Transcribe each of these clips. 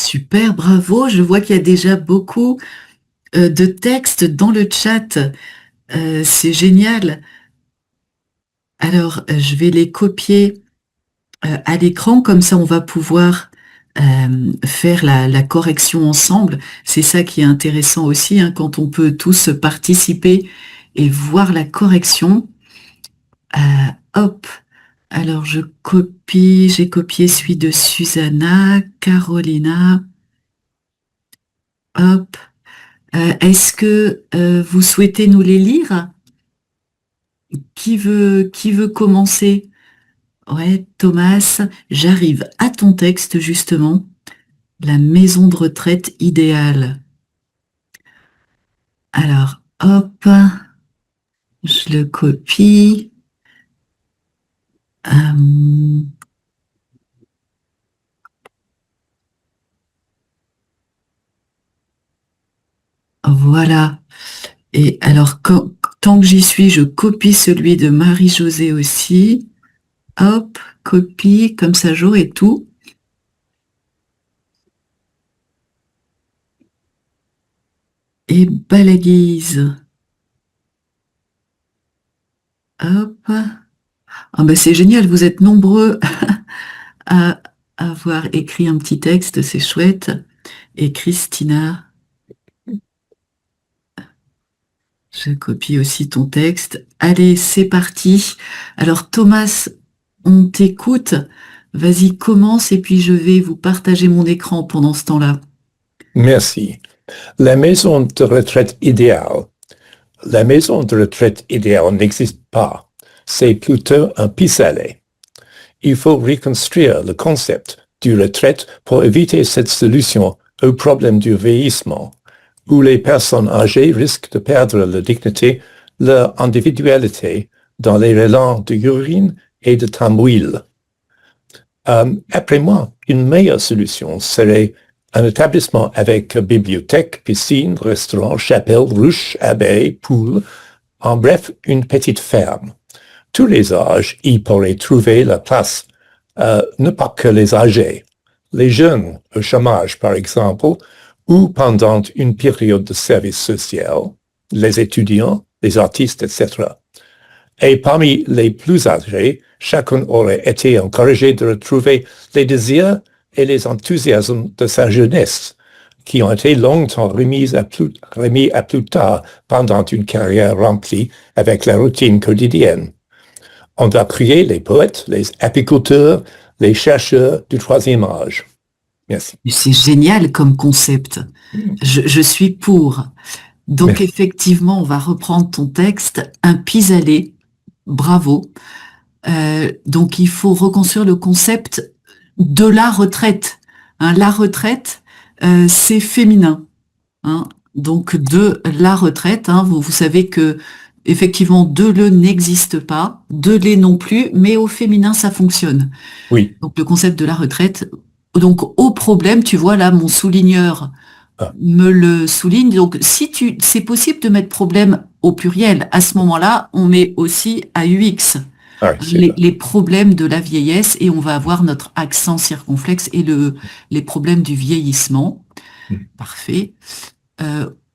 Super, bravo. Je vois qu'il y a déjà beaucoup de textes dans le chat. C'est génial. Alors, je vais les copier à l'écran, comme ça on va pouvoir faire la correction ensemble. C'est ça qui est intéressant aussi, hein, quand on peut tous participer et voir la correction. Hop, alors j'ai copié celui de Susanna, Carolina. Hop. Est-ce que vous souhaitez nous les lire? Qui veut commencer? Ouais, Thomas, j'arrive à ton texte justement. La maison de retraite idéale. Alors, hop, je le copie. Euh, voilà. Et alors, tant que j'y suis, je copie celui de Marie-Josée aussi. Hop, copie, comme ça j'aurai tout. Et balaguise. Hop. Ah ben c'est génial, vous êtes nombreux à avoir écrit un petit texte, c'est chouette. Et Christina, je copie aussi ton texte. Allez, c'est parti. Alors Thomas, on t'écoute. Vas-y, commence et puis je vais vous partager mon écran pendant ce temps-là. Merci. La maison de retraite idéale. La maison de retraite idéale n'existe pas. C'est plutôt un pis-aller. Il faut reconstruire le concept du retraite pour éviter cette solution au problème du vieillissement, où les personnes âgées risquent de perdre leur dignité, leur individualité dans les relents de urine et de tambouille. Après moi, une meilleure solution serait un établissement avec bibliothèque, piscine, restaurant, chapelle, ruche, abeilles, poules, en bref, une petite ferme. Tous les âges y pourraient trouver la place, ne pas que les âgés, les jeunes au chômage par exemple, ou pendant une période de service social, les étudiants, les artistes, etc. Et parmi les plus âgés, chacun aurait été encouragé de retrouver les désirs et les enthousiasmes de sa jeunesse, qui ont été longtemps remis à plus tard pendant une carrière remplie avec la routine quotidienne. On doit créer les poètes, les apiculteurs, les chercheurs du troisième âge. Merci. C'est génial comme concept. Je suis pour. Donc, Merci. effectivement, on va reprendre ton texte, un pis-aller. Bravo. Donc, il faut reconstruire le concept de la retraite. Hein, la retraite, c'est féminin. Hein. Donc, de la retraite, hein, vous savez que effectivement, de le n'existe pas, de les non plus, mais au féminin, ça fonctionne. Oui. Donc, le concept de la retraite. Donc, au problème, tu vois, là, mon souligneur me le souligne. Donc, c'est possible de mettre problème au pluriel. À ce moment-là, on met aussi AUX. Les problèmes de la vieillesse, et on va avoir notre accent circonflexe et les problèmes du vieillissement. Parfait.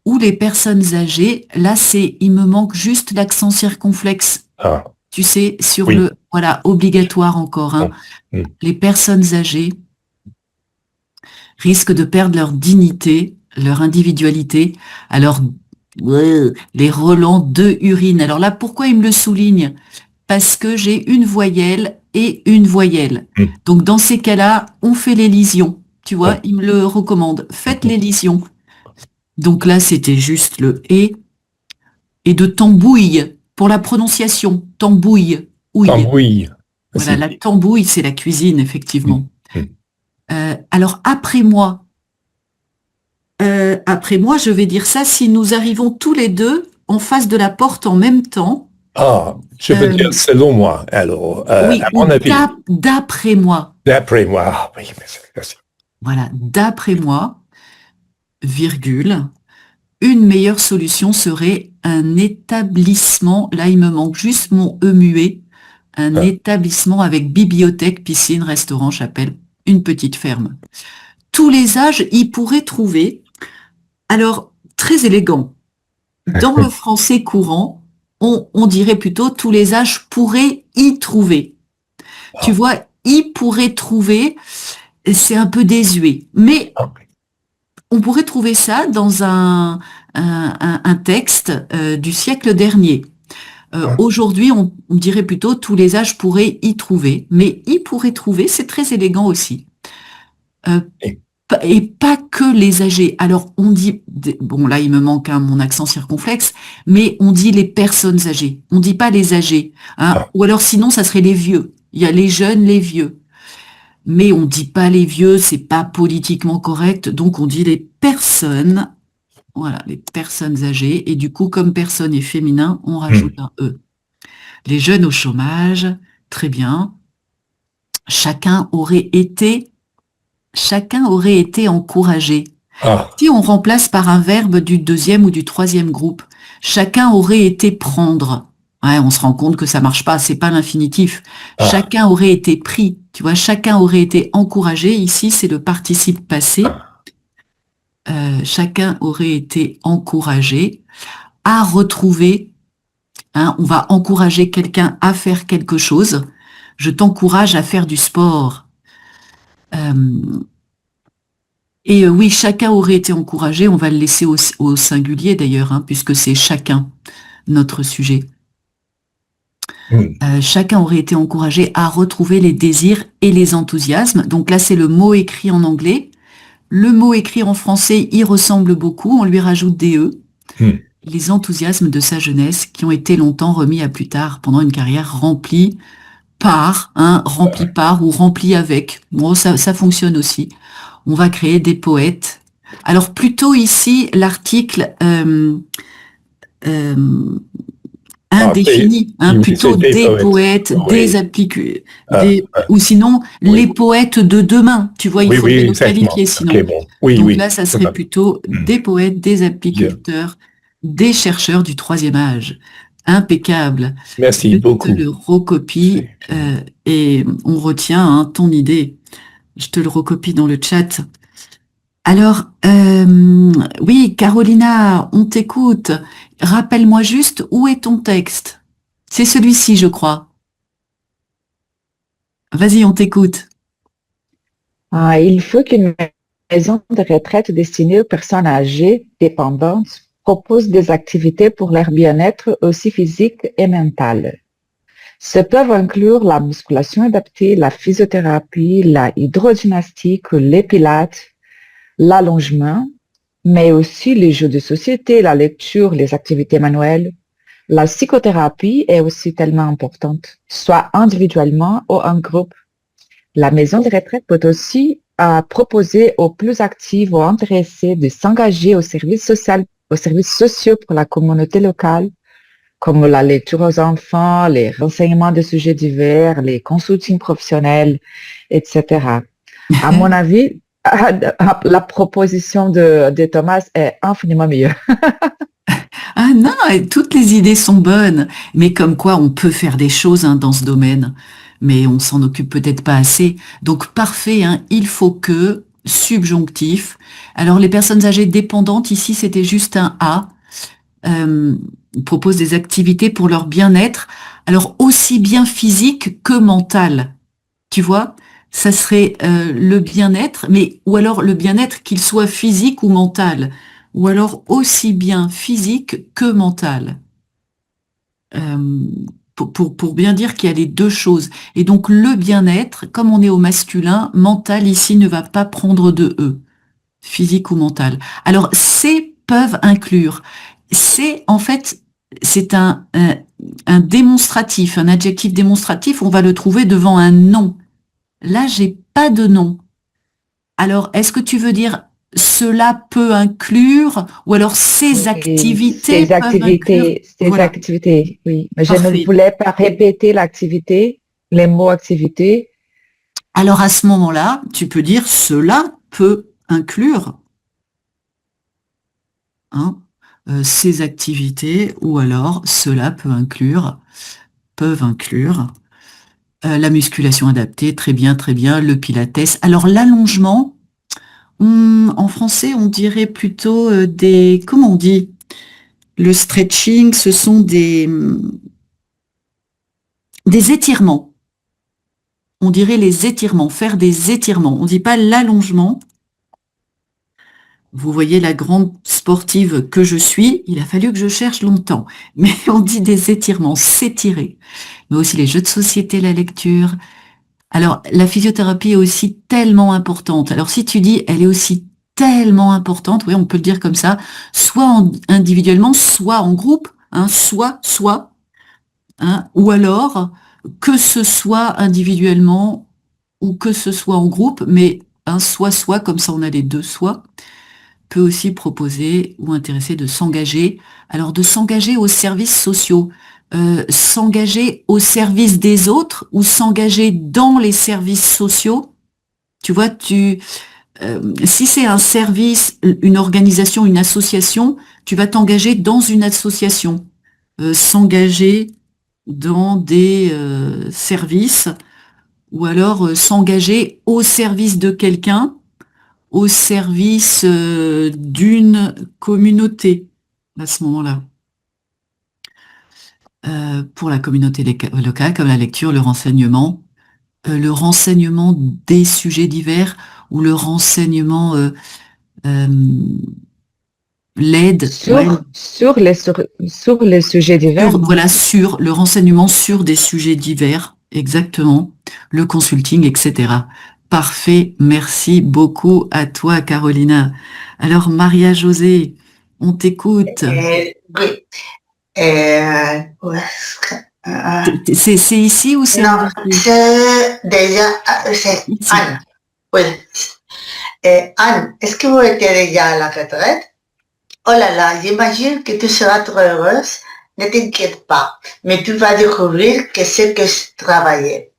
Ou les personnes âgées, là, il me manque juste l'accent circonflexe. Tu sais, sur voilà, obligatoire encore. Hein. Les personnes âgées risquent de perdre leur dignité, leur individualité. Alors, les relents de urine. Alors là, pourquoi il me le souligne? Parce que j'ai une voyelle et une voyelle. Donc, dans ces cas-là, on fait l'élision. Tu vois, il me le recommande. Faites l'élision. Donc là, c'était juste le « et ». Et de tambouille, pour la prononciation. Tambouille. Ouille. Tambouille. Voilà, la tambouille, c'est la cuisine, effectivement. Alors, après moi, je vais dire ça si nous arrivons tous les deux en face de la porte en même temps. Je veux dire selon moi, alors, oui, à mon avis. D'après moi. D'après moi, oui, merci. Voilà, d'après moi, virgule, une meilleure solution serait un établissement, là il me manque juste mon E muet, un établissement avec bibliothèque, piscine, restaurant, chapelle, une petite ferme. tous les âges y pourraient trouver. Alors, très élégant. Dans le français courant, on dirait plutôt tous les âges pourraient y trouver. Tu vois, y pourrait trouver, c'est un peu désuet. Mais on pourrait trouver ça dans un texte du siècle dernier. Aujourd'hui, on dirait plutôt tous les âges pourraient y trouver. Mais y pourrait trouver, c'est très élégant aussi. Et pas que les âgés. Alors, on dit, bon là, il me manque mon accent circonflexe, mais on dit les personnes âgées. On dit pas les âgés. Hein. Ou alors, sinon, ça serait les vieux. Il y a les jeunes, les vieux. Mais on dit pas les vieux, c'est pas politiquement correct, donc on dit les personnes. Voilà, les personnes âgées. Et du coup, comme personne est féminin, on rajoute un E. Les jeunes au chômage, très bien. Chacun aurait été encouragé. Si on remplace par un verbe du deuxième ou du troisième groupe, chacun aurait été prendre. Ouais, on se rend compte que ça marche pas, c'est pas l'infinitif. Chacun aurait été pris. Tu vois, chacun aurait été encouragé. Ici, c'est le participe passé. Chacun aurait été encouragé à retrouver. Hein, on va encourager quelqu'un à faire quelque chose. Je t'encourage à faire du sport. Et oui, chacun aurait été encouragé. On va le laisser au singulier d'ailleurs, hein, puisque c'est chacun notre sujet. Chacun aurait été encouragé à retrouver les désirs et les enthousiasmes. Donc là, c'est le mot écrit en anglais. Le mot écrit en français y ressemble beaucoup. On lui rajoute des E. Les enthousiasmes de sa jeunesse qui ont été longtemps remis à plus tard pendant une carrière remplie par ou remplie avec. Bon, ça fonctionne aussi. On va créer des poètes. Alors plutôt ici, l'article indéfini, plutôt des poètes, des appliqués, ou sinon les poètes de demain. Tu vois, il faudrait le qualifier sinon. Okay, bon. Donc là, ça serait plutôt des poètes, des apiculteurs, des chercheurs du troisième âge. Impeccable. Merci beaucoup. Je te le recopie et on retient ton idée. Je te le recopie dans le chat. Alors, oui, Carolina, on t'écoute. Rappelle-moi juste où est ton texte. C'est celui-ci, je crois. Vas-y, on t'écoute. Il faut qu'une maison de retraite destinée aux personnes âgées dépendantes propose des activités pour leur bien-être aussi physique et mental. Ce peuvent inclure la musculation adaptée, la physiothérapie, la hydrogymnastique, les pilates, l'allongement, mais aussi les jeux de société, la lecture, les activités manuelles. La psychothérapie est aussi tellement importante, soit individuellement ou en groupe. La maison de retraite peut aussi proposer aux plus actifs ou intéressés de s'engager au service aux services sociaux pour la communauté locale, comme la lecture aux enfants, les renseignements de sujets divers, les consultings professionnels, etc. À mon avis, la proposition de Thomas est infiniment meilleure. Ah non, toutes les idées sont bonnes, mais comme quoi on peut faire des choses dans ce domaine, mais on s'en occupe peut-être pas assez. Donc parfait, il faut que, subjonctif. Alors les personnes âgées dépendantes, ici c'était juste un A. Propose des activités pour leur bien-être, alors aussi bien physique que mental. Tu vois, ça serait le bien-être, mais ou alors le bien-être qu'il soit physique ou mental, ou alors aussi bien physique que mental. Pour bien dire qu'il y a les deux choses. Et donc le bien-être, comme on est au masculin, mental ici ne va pas prendre de E, physique ou mental. Alors c'est peuvent inclure. C'est en fait c'est un démonstratif, un adjectif démonstratif. On va le trouver devant un nom. Là, j'ai pas de nom. Alors, est-ce que tu veux dire cela peut inclure ou alors ces activités peuvent inclure? Ces activités, oui. Mais je ne voulais pas répéter l'activité, les mots activité. Alors, à ce moment-là, tu peux dire cela peut inclure ces activités ou alors cela peuvent inclure la musculation adaptée, très bien, le pilates. Alors, l'allongement, En français, on dirait plutôt comment on dit? Le stretching, ce sont des étirements. On dirait les étirements, faire des étirements. On dit pas l'allongement. Vous voyez la grande sportive que je suis, il a fallu que je cherche longtemps. Mais on dit des étirements, s'étirer. Mais aussi les jeux de société, la lecture. Alors, la physiothérapie est aussi tellement importante. Alors, si tu dis, elle est aussi tellement importante, oui, on peut le dire comme ça, soit individuellement, soit en groupe, hein, soit, hein, ou alors, que ce soit individuellement ou que ce soit en groupe, mais un soit, comme ça on a les deux soit, peut aussi proposer ou intéresser de s'engager. Alors, de s'engager aux services sociaux, s'engager au service des autres ou s'engager dans les services sociaux. Tu vois, si c'est un service, une organisation, une association, tu vas t'engager dans une association. S'engager dans des services ou alors s'engager au service de quelqu'un, au service d'une communauté à ce moment-là. Pour la communauté locale, comme la lecture, le renseignement des sujets divers ou le renseignement, l'aide, ouais, Sur les sujets divers, non? voilà, sur le renseignement sur des sujets divers, exactement, le consulting, etc. Parfait, merci beaucoup à toi, Carolina. Alors, Maria-Josée, on t'écoute. Oui. Où est-ce que- C'est ici ou c'est non, en dossier? c'est déjà, c'est Ici. Anne. Oui. Anne, est-ce que vous étiez déjà à la retraite? Oh là là, j'imagine que tu seras trop heureuse. Ne t'inquiète pas, mais tu vas découvrir que c'est que travailler.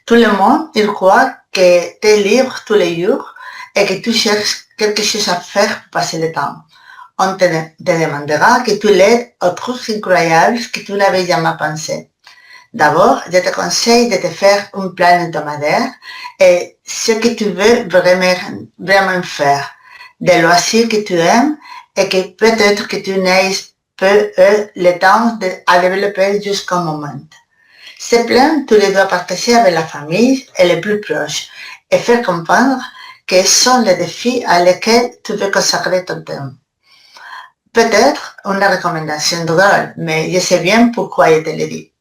Tout le monde, il croit que tu es libre tous les jours et que tu cherches quelque chose à faire pour passer le temps. On te demandera que tu l'aides aux trucs incroyables que tu n'avais jamais pensé. D'abord, je te conseille de te faire un plan hebdomadaire et ce que tu veux vraiment faire, des loisirs que tu aimes et que peut-être que tu n'aies peu le temps à développer jusqu'au moment. Ces plans, tu les dois partager avec la famille et les plus proches et faire comprendre quels sont les défis à lesquels tu veux consacrer ton temps. Peut-être une recommandation drôle, mais je sais bien pourquoi je te le dis.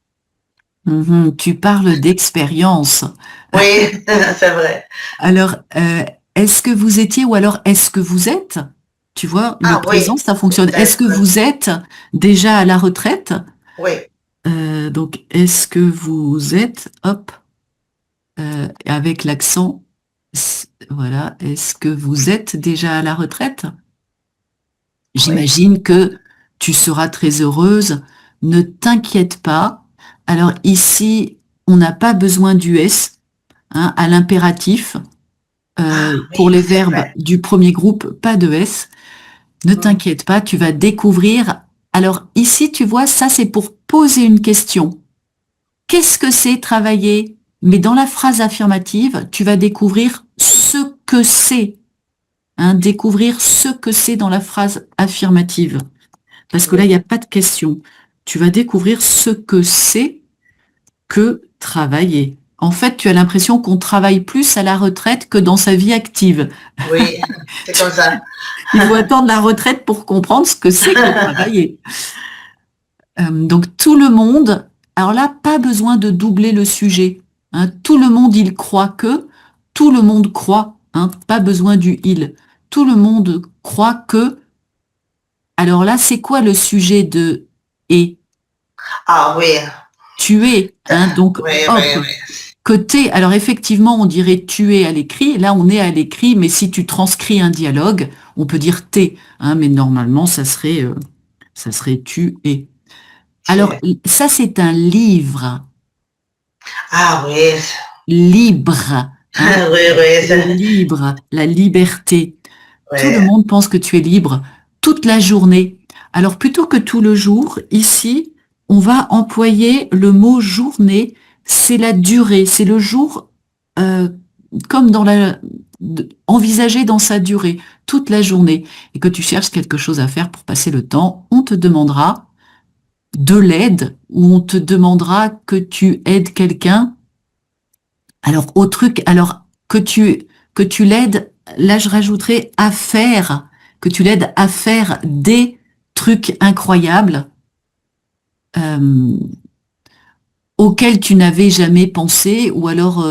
Tu parles d'expérience. Oui, c'est vrai. Alors, est-ce que vous étiez ou alors est-ce que vous êtes? Tu vois, le présent, Oui, ça fonctionne. Est-ce que vous êtes déjà à la retraite? oui. Donc, est-ce que vous êtes, hop, avec l'accent, voilà, est-ce que vous êtes déjà à la retraite? J'imagine que tu seras très heureuse. Ne t'inquiète pas. Alors ici, on n'a pas besoin du S, hein, à l'impératif. Pour les verbes du premier groupe, pas de S. Ne t'inquiète pas, tu vas découvrir. Alors ici, tu vois, ça c'est pour poser une question. Qu'est-ce que c'est travailler? Mais dans la phrase affirmative, tu vas découvrir ce que c'est. Hein, découvrir ce que c'est dans la phrase affirmative. Parce que là, il n'y a pas de question. Tu vas découvrir ce que c'est que travailler. En fait, tu as l'impression qu'on travaille plus à la retraite que dans sa vie active. Oui, c'est comme ça. Il faut attendre la retraite pour comprendre ce que c'est que travailler. Donc tout le monde, alors là, pas besoin de doubler le sujet. Hein. Tout le monde, il croit que, tout le monde croit, hein, pas besoin du il. Tout le monde croit que. Alors là, c'est quoi le sujet de et? Ah oui. Tu es, hein, donc Oui, hop, oui, oui. que t'es. Alors effectivement, on dirait tu es à l'écrit. Là, on est à l'écrit, mais si tu transcris un dialogue, on peut dire t'es, hein, mais normalement, ça serait tu es. Alors ça, c'est un livre. Ah oui. Libre, hein, Oui, oui. le libre, la liberté. Oui. Tout le monde pense que tu es libre toute la journée. Alors plutôt que tout le jour, ici, on va employer le mot journée. C'est la durée, c'est le jour, comme envisagé dans sa durée, toute la journée, et que tu cherches quelque chose à faire pour passer le temps, on te demandera de l'aide, ou on te demandera que tu aides quelqu'un. Alors, que tu l'aides, là je rajouterais à faire, que tu l'aides à faire des trucs incroyables auxquels tu n'avais jamais pensé, ou alors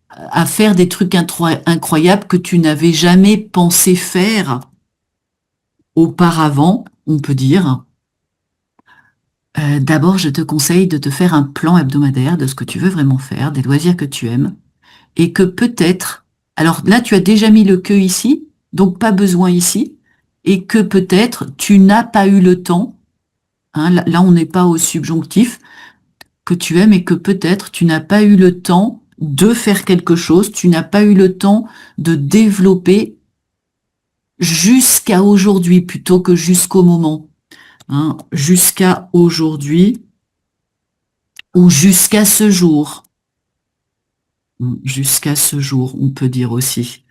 à faire des trucs incroyables que tu n'avais jamais pensé faire auparavant, on peut dire. D'abord, je te conseille de te faire un plan hebdomadaire de ce que tu veux vraiment faire, des loisirs que tu aimes, et que peut-être, alors là, tu as déjà mis le que ici, donc pas besoin ici, et que peut-être tu n'as pas eu le temps, hein, là on n'est pas au subjonctif, que tu aimes, et que peut-être tu n'as pas eu le temps de faire quelque chose, tu n'as pas eu le temps de développer jusqu'à aujourd'hui plutôt que jusqu'au moment. Hein, jusqu'à aujourd'hui ou jusqu'à ce jour. Jusqu'à ce jour, on peut dire aussi.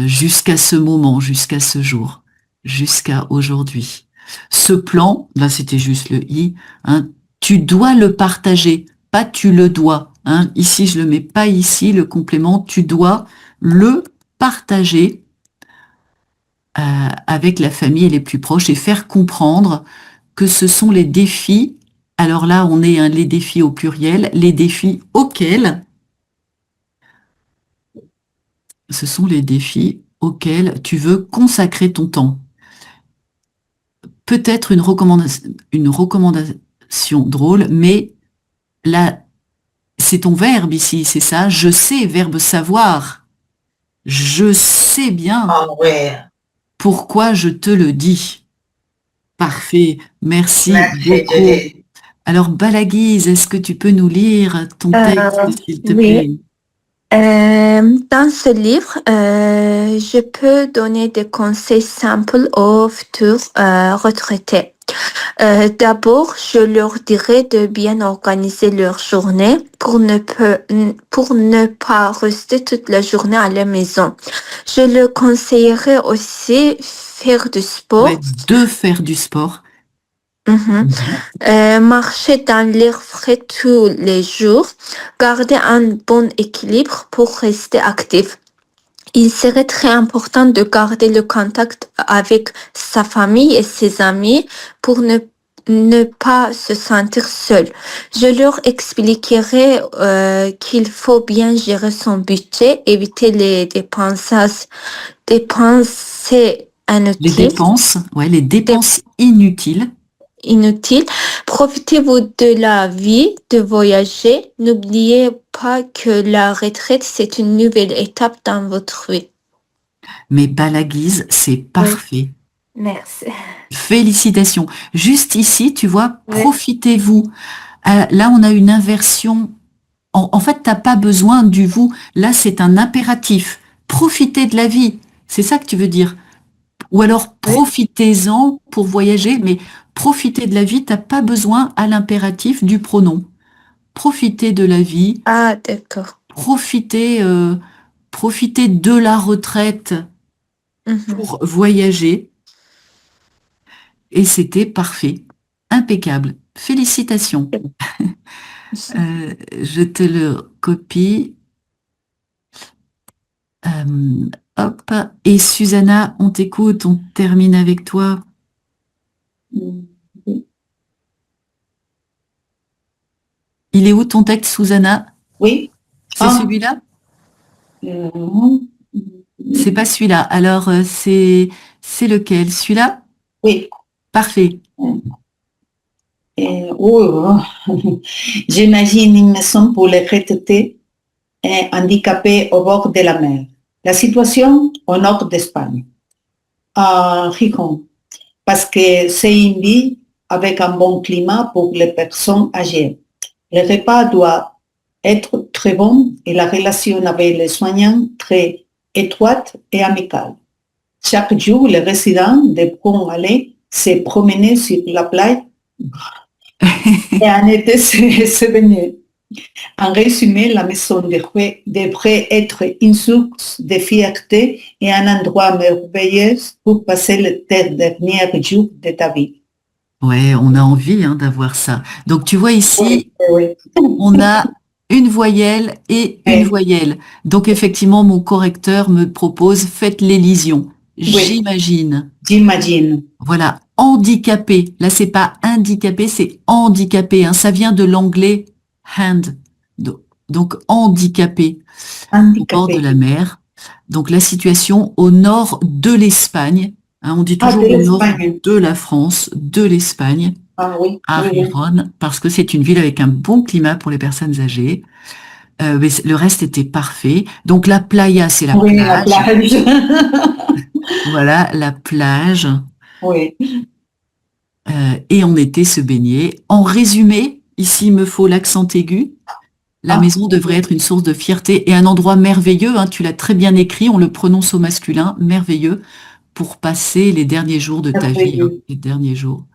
Jusqu'à ce moment, jusqu'à ce jour, jusqu'à aujourd'hui. Ce plan, là c'était juste le i, hein, tu dois le partager, pas tu le dois. Hein. Ici, je le mets pas ici, le complément, tu dois le partager avec la famille et les plus proches et faire comprendre que ce sont les défis, alors là on est les défis au pluriel, les défis auxquels, ce sont les défis auxquels tu veux consacrer ton temps. Peut-être une recommandation drôle, mais là, c'est ton verbe ici, c'est ça, je sais, verbe savoir. Je sais bien pourquoi je te le dis. Parfait, merci beaucoup. Judy. Alors, Balaguise, est-ce que tu peux nous lire ton texte, s'il te plaît? Oui. Dans ce livre, je peux donner des conseils simples aux futurs retraités. D'abord, je leur dirais de bien organiser leur journée pour ne pas rester toute la journée à la maison. Je leur conseillerais aussi faire du sport. Ouais, de faire du sport. Marcher dans l'air frais tous les jours, garder un bon équilibre pour rester actif. Il serait très important de garder le contact avec sa famille et ses amis pour ne pas se sentir seul. Je leur expliquerai qu'il faut bien gérer son budget, éviter les dépenses inutiles. Les dépenses inutiles. Profitez-vous de la vie, de voyager. N'oubliez pas que la retraite, c'est une nouvelle étape dans votre vie. Mais Balaguise, c'est parfait. Oui. Merci. Félicitations. Juste ici, tu vois, profitez-vous. Là, on a une inversion. En fait, t'as pas besoin du vous. Là, c'est un impératif. Profitez de la vie. C'est ça que tu veux dire. Ou alors, profitez-en pour voyager, mais profitez de la vie, t'as pas besoin à l'impératif du pronom. Profitez de la vie. Ah, d'accord. Profitez de la retraite pour voyager. Et c'était parfait. Impeccable. Félicitations. Je te le copie. Hop. Et Susanna, on t'écoute, on termine avec toi. Il est où ton texte, Susanna? Oui. C'est celui-là? C'est pas celui-là. Alors, c'est lequel? Celui-là? Oui. Parfait. J'imagine une maison pour les retraités handicapés au bord de la mer. La situation au nord d'Espagne, à Gijón, parce que c'est une ville avec un bon climat pour les personnes âgées. Le repas doit être très bon et la relation avec les soignants très étroite et amicale. Chaque jour, les résidents devront aller se promener sur la plage et en été se baigner. En résumé, la maison devrait être une source de fierté et un endroit merveilleux pour passer les derniers jours de ta vie. Ouais, on a envie d'avoir ça. Donc tu vois ici, Oui. on a une voyelle et une voyelle. Donc effectivement, mon correcteur me propose faites l'élision. J'imagine. J'imagine. Voilà, handicapé. Là, c'est pas handicapé, c'est handicapé. Ça vient de l'anglais hand. Donc handicapé. Au bord de la mer. Donc la situation au nord de l'Espagne. On dit toujours au nord de la France, de l'Espagne. Ah oui. À Gijón, parce que c'est une ville avec un bon climat pour les personnes âgées. Mais le reste était parfait. Donc la playa, c'est la plage. La plage. Voilà, la plage. Oui. Et on était se baigner. En résumé, ici, il me faut l'accent aigu. La maison devrait être une source de fierté et un endroit merveilleux. Tu l'as très bien écrit, on le prononce au masculin, merveilleux, pour passer les derniers jours de ta vie. Les derniers jours.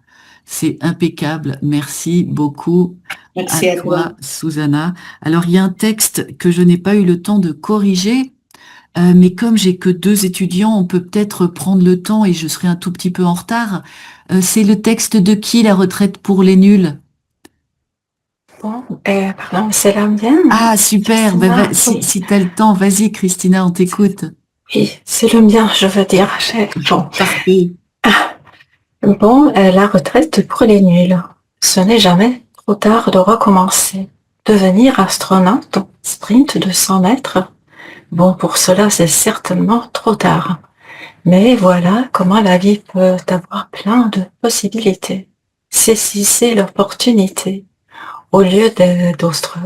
C'est impeccable. Merci beaucoup. Merci à toi, Susanna. Alors, il y a un texte que je n'ai pas eu le temps de corriger, mais comme j'ai que 2 étudiants, on peut peut-être prendre le temps et je serai un tout petit peu en retard. C'est le texte de qui, la retraite pour les nuls? Bon, pardon, c'est la mienne. Ah, super. Si tu as le temps, vas-y, Christina, on t'écoute. Oui, c'est le mien, je veux dire. Bon, parfait. Bon, la retraite pour les nuls. Ce n'est jamais trop tard de recommencer. Devenir astronaute, sprint de 100 mètres. Bon, pour cela, c'est certainement trop tard. Mais voilà comment la vie peut avoir plein de possibilités. Saisissez l'opportunité. Au lieu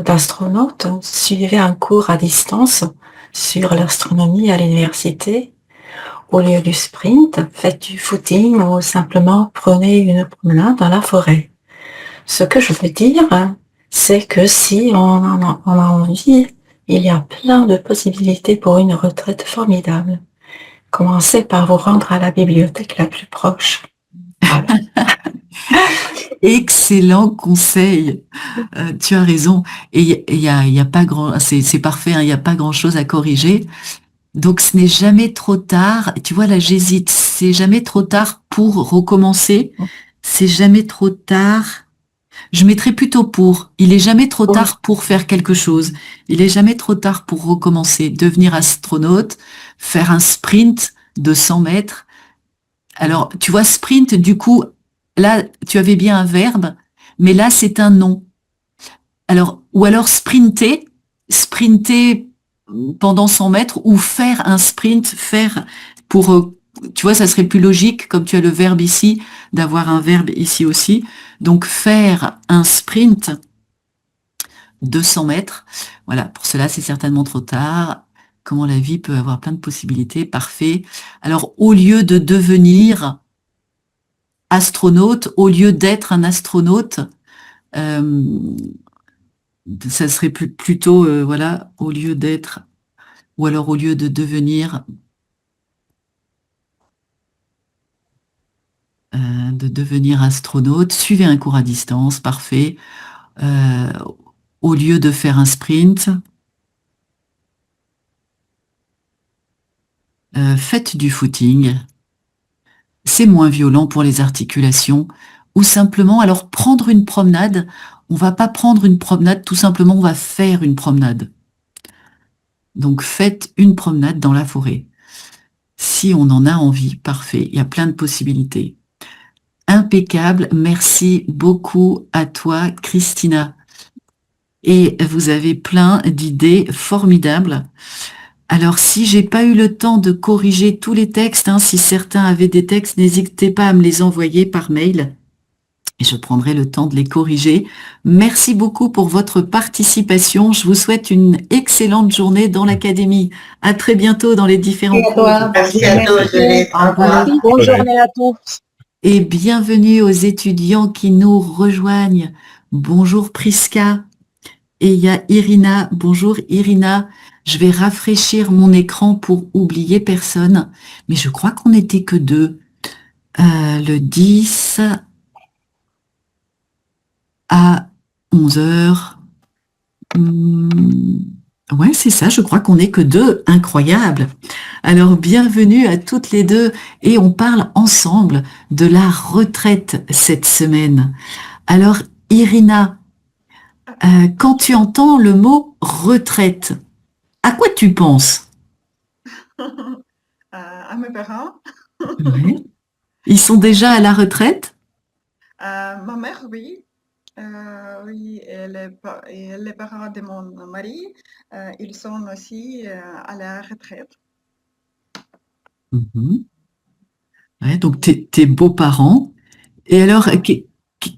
d'astronaute, suivez un cours à distance sur l'astronomie à l'université. Au lieu du sprint, faites du footing ou simplement prenez une promenade dans la forêt. Ce que je veux dire, c'est que si on a envie, il y a plein de possibilités pour une retraite formidable. Commencez par vous rendre à la bibliothèque la plus proche. Voilà. Excellent conseil. Tu as raison. Et il y a pas grand, c'est parfait. Il n'y a pas grand chose à corriger. Donc ce n'est jamais trop tard. Tu vois là, j'hésite. C'est jamais trop tard pour recommencer. C'est jamais trop tard. Je mettrais plutôt pour. Il est jamais trop tard pour faire quelque chose. Il est jamais trop tard pour recommencer. Devenir astronaute, faire un sprint de 100 mètres. Alors, tu vois, sprint, du coup, là, tu avais bien un verbe, mais là, c'est un nom. Alors, ou alors sprinter pendant 100 mètres, ou faire un sprint, faire pour, tu vois, ça serait plus logique, comme tu as le verbe ici, d'avoir un verbe ici aussi. Donc, faire un sprint de 100 mètres. Voilà, pour cela, c'est certainement trop tard. Comment la vie peut avoir plein de possibilités. Parfait. Alors, au lieu de devenir astronaute, au lieu d'être un astronaute, ça serait plutôt, voilà, au lieu d'être, ou alors au lieu de devenir, astronaute, suivez un cours à distance, parfait. Au lieu de faire un sprint, faites du footing. C'est moins violent pour les articulations. Ou simplement, alors prendre une promenade, on va pas prendre une promenade, tout simplement, on va faire une promenade. Donc faites une promenade dans la forêt. Si on en a envie, parfait, il y a plein de possibilités. Impeccable, merci beaucoup à toi, Christina. Et vous avez plein d'idées formidables. Alors, si j'ai pas eu le temps de corriger tous les textes, si certains avaient des textes, n'hésitez pas à me les envoyer par mail. Et je prendrai le temps de les corriger. Merci beaucoup pour votre participation. Je vous souhaite une excellente journée dans l'Académie. À très bientôt dans les différents cours. Merci à tous. Au revoir. Bonne journée à tous. Et bienvenue aux étudiants qui nous rejoignent. Bonjour Priska. Et il y a Irina. Bonjour Irina. Je vais rafraîchir mon écran pour oublier personne. Mais je crois qu'on n'était que 2. Le 10 à 11h. Ouais, c'est ça, je crois qu'on n'est que deux. Incroyable. Alors, bienvenue à toutes les deux et on parle ensemble de la retraite cette semaine. Alors, Irina, quand tu entends le mot retraite, à quoi tu penses? À mes parents. Ouais. Ils sont déjà à la retraite? Ma mère, oui. Oui, et les parents de mon mari, ils sont aussi à la retraite. Mhm. Ouais, donc tes beaux-parents. Et alors,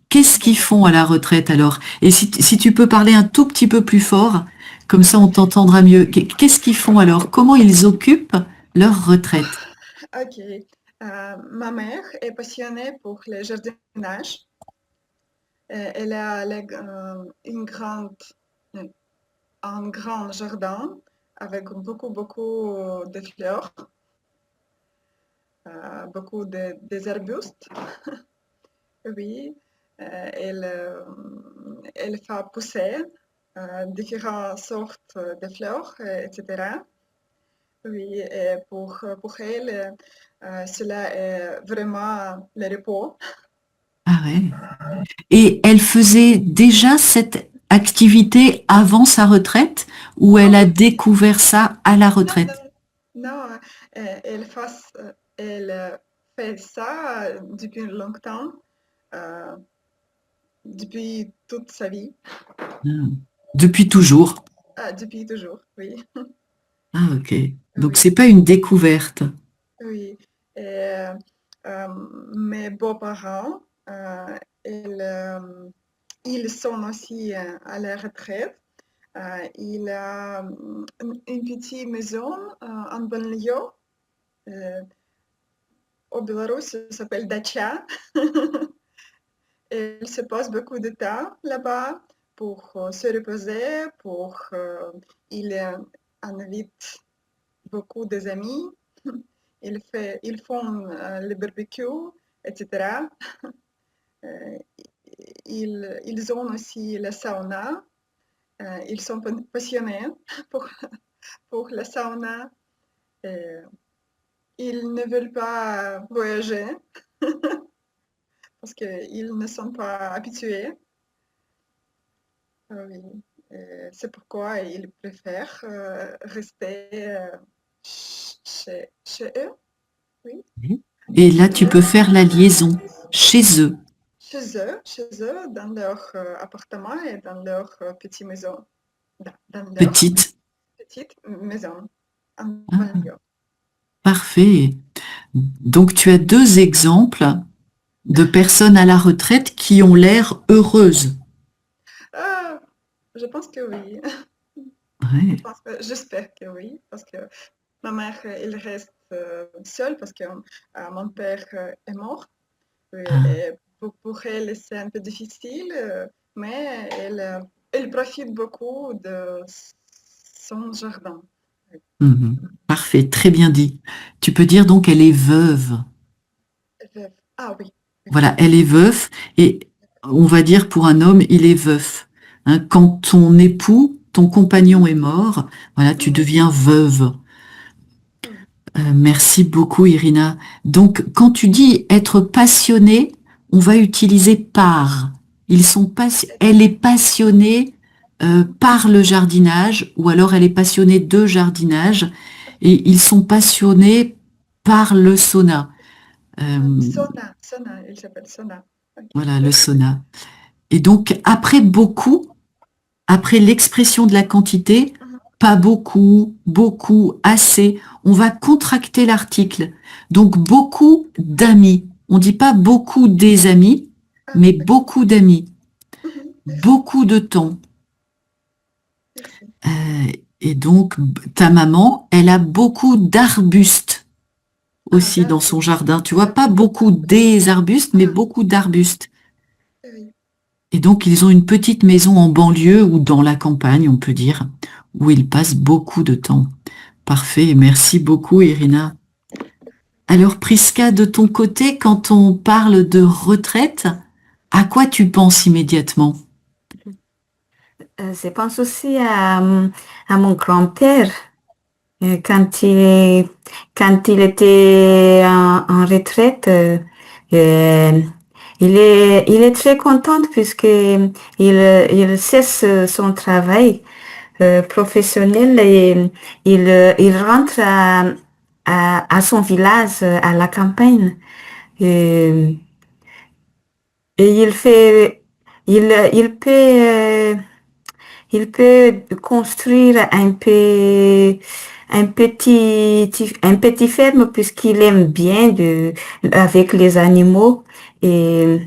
qu'est-ce qu'ils font à la retraite alors? Et si tu peux parler un tout petit peu plus fort, comme ça on t'entendra mieux. Qu'est-ce qu'ils font alors? Comment ils occupent leur retraite? Ok. Ma mère est passionnée pour le jardinage. Elle a un grand jardin avec beaucoup de fleurs, beaucoup des arbustes. Oui, elle fait pousser différentes sortes de fleurs, etc. Oui, et pour elle, cela est vraiment le repos. Ah ouais. Et elle faisait déjà cette activité avant sa retraite ou elle a découvert ça à la Non, retraite? non, non, elle fait ça depuis longtemps, euh, depuis toute sa vie, Hmm. Depuis toujours. depuis toujours, oui. Ah ok. Donc Oui, c'est pas une découverte. oui. Et, euh, mes beaux-parents, euh, ils, euh, ils sont aussi à la retraite. Il a une petite maison en banlieue. Euh, Au Belarus, ça s'appelle Dacha. Et il se passe beaucoup de temps là-bas pour se reposer, il invite beaucoup des amis, ils font le barbecue, etc. Euh, ils ont aussi la sauna. Ils sont passionnés pour, pour la sauna. Et ils ne veulent pas voyager parce qu'ils ne sont pas habitués. Oui. C'est pourquoi ils préfèrent rester chez eux, oui, Et là tu peux faire la liaison chez eux. chez eux, dans leur appartement et dans leur petite maison, dans leur Petite. petite maison en Ah, banlieue. parfait. Donc tu as deux exemples de personnes à la retraite qui ont l'air heureuses. Ah, je pense que oui. Ouais. J'espère que oui, parce que ma mère, elle reste seule parce que mon père est mort. Oui, Ah, et pour elle, c'est un peu difficile, mais elle profite beaucoup de son jardin. mhm. Parfait, très bien dit. Tu peux dire donc elle est veuve. Ah oui, oui. Voilà, elle est veuve et on va dire pour un homme, il est veuf. Hein, quand ton époux, ton compagnon Mhm, est mort, voilà, tu mhm, deviens veuve. oui. Merci beaucoup, Irina. Donc, quand tu dis être passionné, on va utiliser par. Elle est passionnée par le jardinage, ou alors elle est passionnée de jardinage, et ils sont passionnés par le sauna. Euh, Sona, il s'appelle Sona. Ok. voilà, le sauna. Et donc, après l'expression de la quantité, Mhm, pas beaucoup, beaucoup, assez, on va contracter l'article. Donc, beaucoup d'amis. On dit pas beaucoup des amis, ah, mais ok. beaucoup d'amis. Merci, Beaucoup de temps. merci. Euh, et donc, ta maman, elle a beaucoup d'arbustes Ah, aussi dans son d'arbustes. jardin. Tu vois, pas beaucoup des arbustes, mais Ah, beaucoup d'arbustes. oui. Et donc, ils ont une petite maison en banlieue ou dans la campagne, on peut dire, où ils passent beaucoup de temps. Parfait, merci beaucoup, Irina. Alors, Priska, de ton côté, quand on parle de retraite, à quoi tu penses immédiatement? Je pense aussi à mon grand-père. Quand il était en retraite, euh, il est très content puisque il cesse son travail professionnel et il rentre à son village, à la campagne. Et, et il peut, il peut construire un petit ferme puisqu'il aime bien avec les animaux et,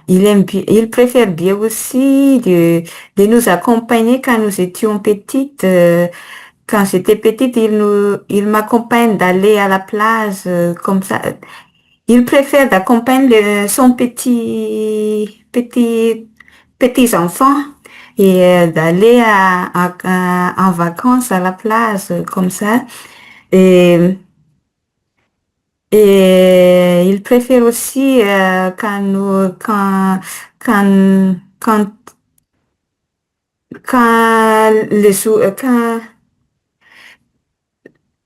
il préfère bien aussi de nous accompagner quand nous étions petites. Quand j'étais petite, il m'accompagne d'aller à la plage comme ça. Il préfère d'accompagner son petits enfants et d'aller en vacances à la plage comme ça. Et, et il préfère aussi quand, quand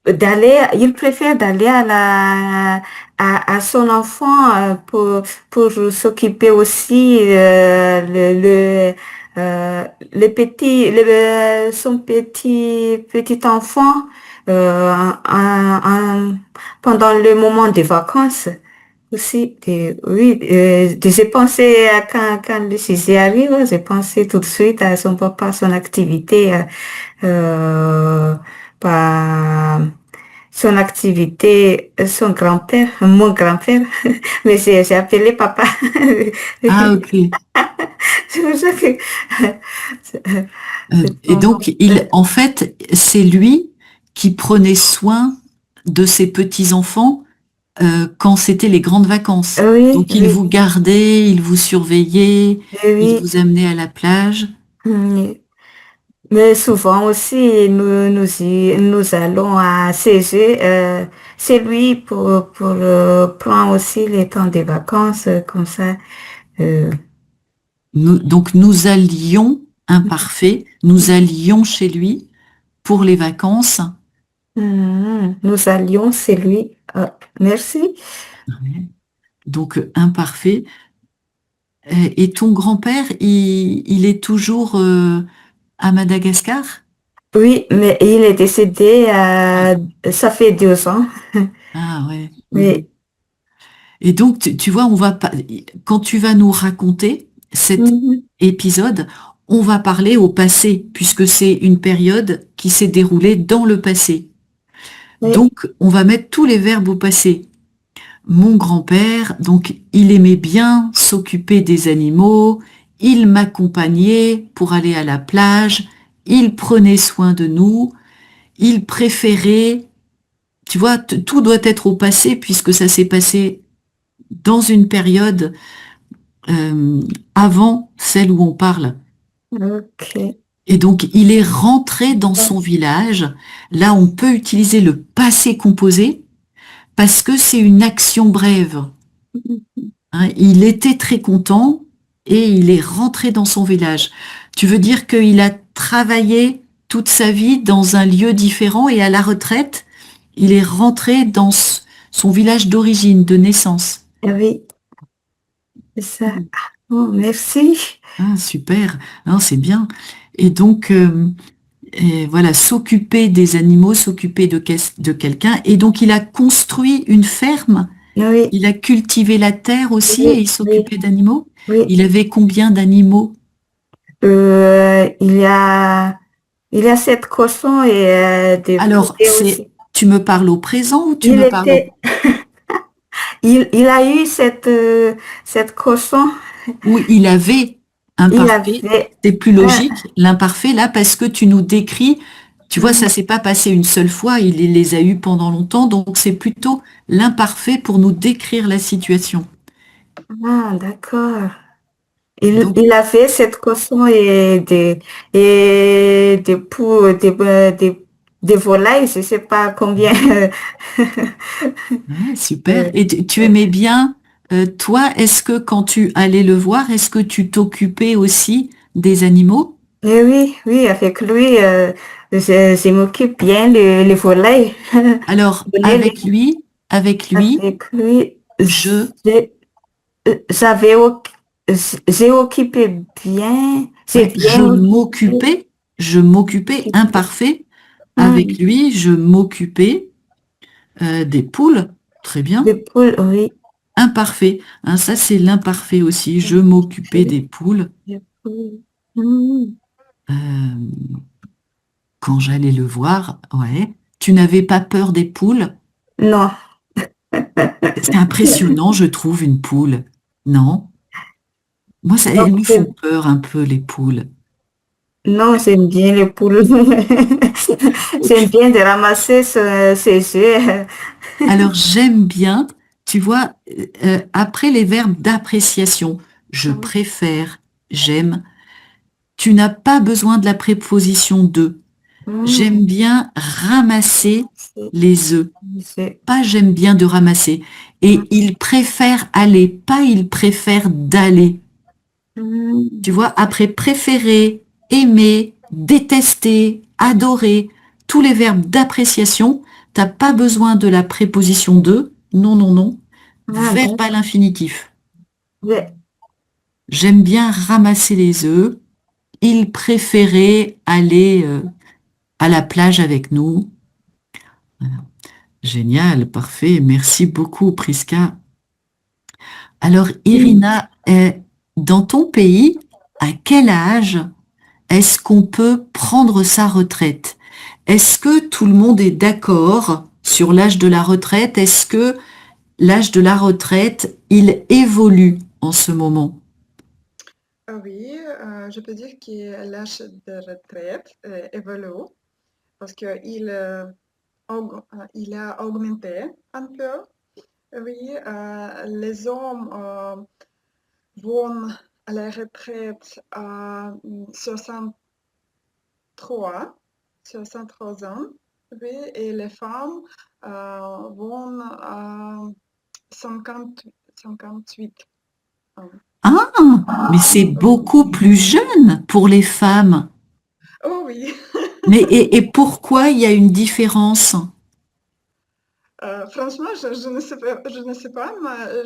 il préfère d'aller à son enfant pour s'occuper aussi son petit enfant pendant le moment des vacances aussi. Oui, j'ai pensé quand le sujet arrive, j'ai pensé tout de suite à son papa, son activité. Par son activité, son grand-père, mon grand-père, mais j'ai appelé papa. Ah, ok. C'est pour ça que... Et donc, en fait, c'est lui qui prenait soin de ses petits-enfants quand c'était les grandes vacances. Oui, Donc, il oui, vous gardait, il vous surveillait, il oui. vous amenait à la plage. Oui. Mais souvent aussi, nous allons à CG. C'est lui pour prendre aussi les temps des vacances, comme ça. Euh, Donc, nous allions, imparfait, nous allions chez lui pour les vacances. nous allions, c'est lui. Ah, merci. Donc, imparfait. Et ton grand-père, il est toujours à Madagascar? Oui, mais il est décédé, ça fait 2 ans. Ah ouais. Mhm. Oui. Et donc, tu vois, on va pas, quand tu vas nous raconter cet Mhm. épisode, on va parler au passé, puisque c'est une période qui s'est déroulée dans le passé. Oui. Donc, on va mettre tous les verbes au passé. Mon grand-père, donc, il aimait bien s'occuper des animaux, il m'accompagnait pour aller à la plage, il prenait soin de nous, il préférait, tu vois, tout doit être au passé puisque ça s'est passé dans une période avant celle où on parle. Ok. Et donc, il est rentré dans son village. Là, on peut utiliser le passé composé parce que c'est une action brève. Hein, il était très content et il est rentré dans son village. Tu veux dire qu'il a travaillé toute sa vie dans un lieu différent et à la retraite, il est rentré dans son village d'origine, de naissance. Oui, c'est ça. Oh, merci. Ah, super, non, c'est bien. Et donc, et voilà, s'occuper des animaux, s'occuper de quelqu'un. Et donc, il a construit une ferme, Oui, il a cultivé la terre aussi et oui, il oui, s'occupait d'animaux. oui. Il avait combien d'animaux? Euh, il y a, il y a cette cochon et des Alors, poulets aussi. tu me parles au présent ou tu Il me parles au... était, il a eu cette cochon. Ou il avait un Il parfait? avait, C'est plus ah, logique, l'imparfait, là, parce que tu nous décris, tu vois, ça s'est pas passé une seule fois, il les a eus pendant longtemps, donc c'est plutôt l'imparfait pour nous décrire la situation. d'accord. Donc, Il avait cette cochon et des volailles, je sais pas combien. ouais, super. Euh, Et tu aimais bien Toi, est-ce que quand tu allais le voir, est-ce que tu t'occupais aussi des animaux? Et oui, oui, avec lui, je m'occupe bien le volet. Alors, Volet, avec lui, avec lui, je, j'avais, j'ai occupé bien, j'ai ouais, bien occupé. je m'occupais imparfait. Avec Hum, lui, je m'occupais des poules. Très bien. des poules, oui. Imparfait. Hein, ça, c'est l'imparfait aussi. Je m'occupais des poules. Des poules. Hum, Euh, quand j'allais le voir, ouais. Tu n'avais pas peur des poules? non. C'est impressionnant, je trouve, une poule. Non? Moi, ça, Non, elles me font peur un peu, les poules. non, j'aime bien les poules. J'aime bien de ramasser ces œufs. Alors, j'aime bien, tu vois, après les verbes d'appréciation, je préfère, j'aime, tu n'as pas besoin de la préposition de. Hum, J'aime bien ramasser c'est- les œufs. c'est- Pas j'aime bien de ramasser. hum, Et il préfère aller, pas il préfère d'aller. Tu hum. vois, après préférer, aimer, détester, adorer, tous les verbes d'appréciation, t'as pas besoin de la préposition de. Non, non, non. Ah, Verbe à l'infinitif. ouais. J'aime bien ramasser les œufs. Il préférait aller à la plage avec nous. Voilà. Génial, parfait. Merci beaucoup, Priska. Alors, Irina, dans ton pays, à quel âge est-ce qu'on peut prendre sa retraite? Est-ce que tout le monde est d'accord sur l'âge de la retraite? Est-ce que l'âge de la retraite, il évolue en ce moment? Ah oui, je peux dire que l'âge de retraite évolue parce il a augmenté un peu. Oui, les hommes vont à la retraite à 63 ans, oui, et les femmes vont à 50 58 ans. Ah, mais c'est beaucoup plus jeune pour les femmes. Oh oui, Mais et pourquoi il y a une différence? franchement, je ne sais pas, mais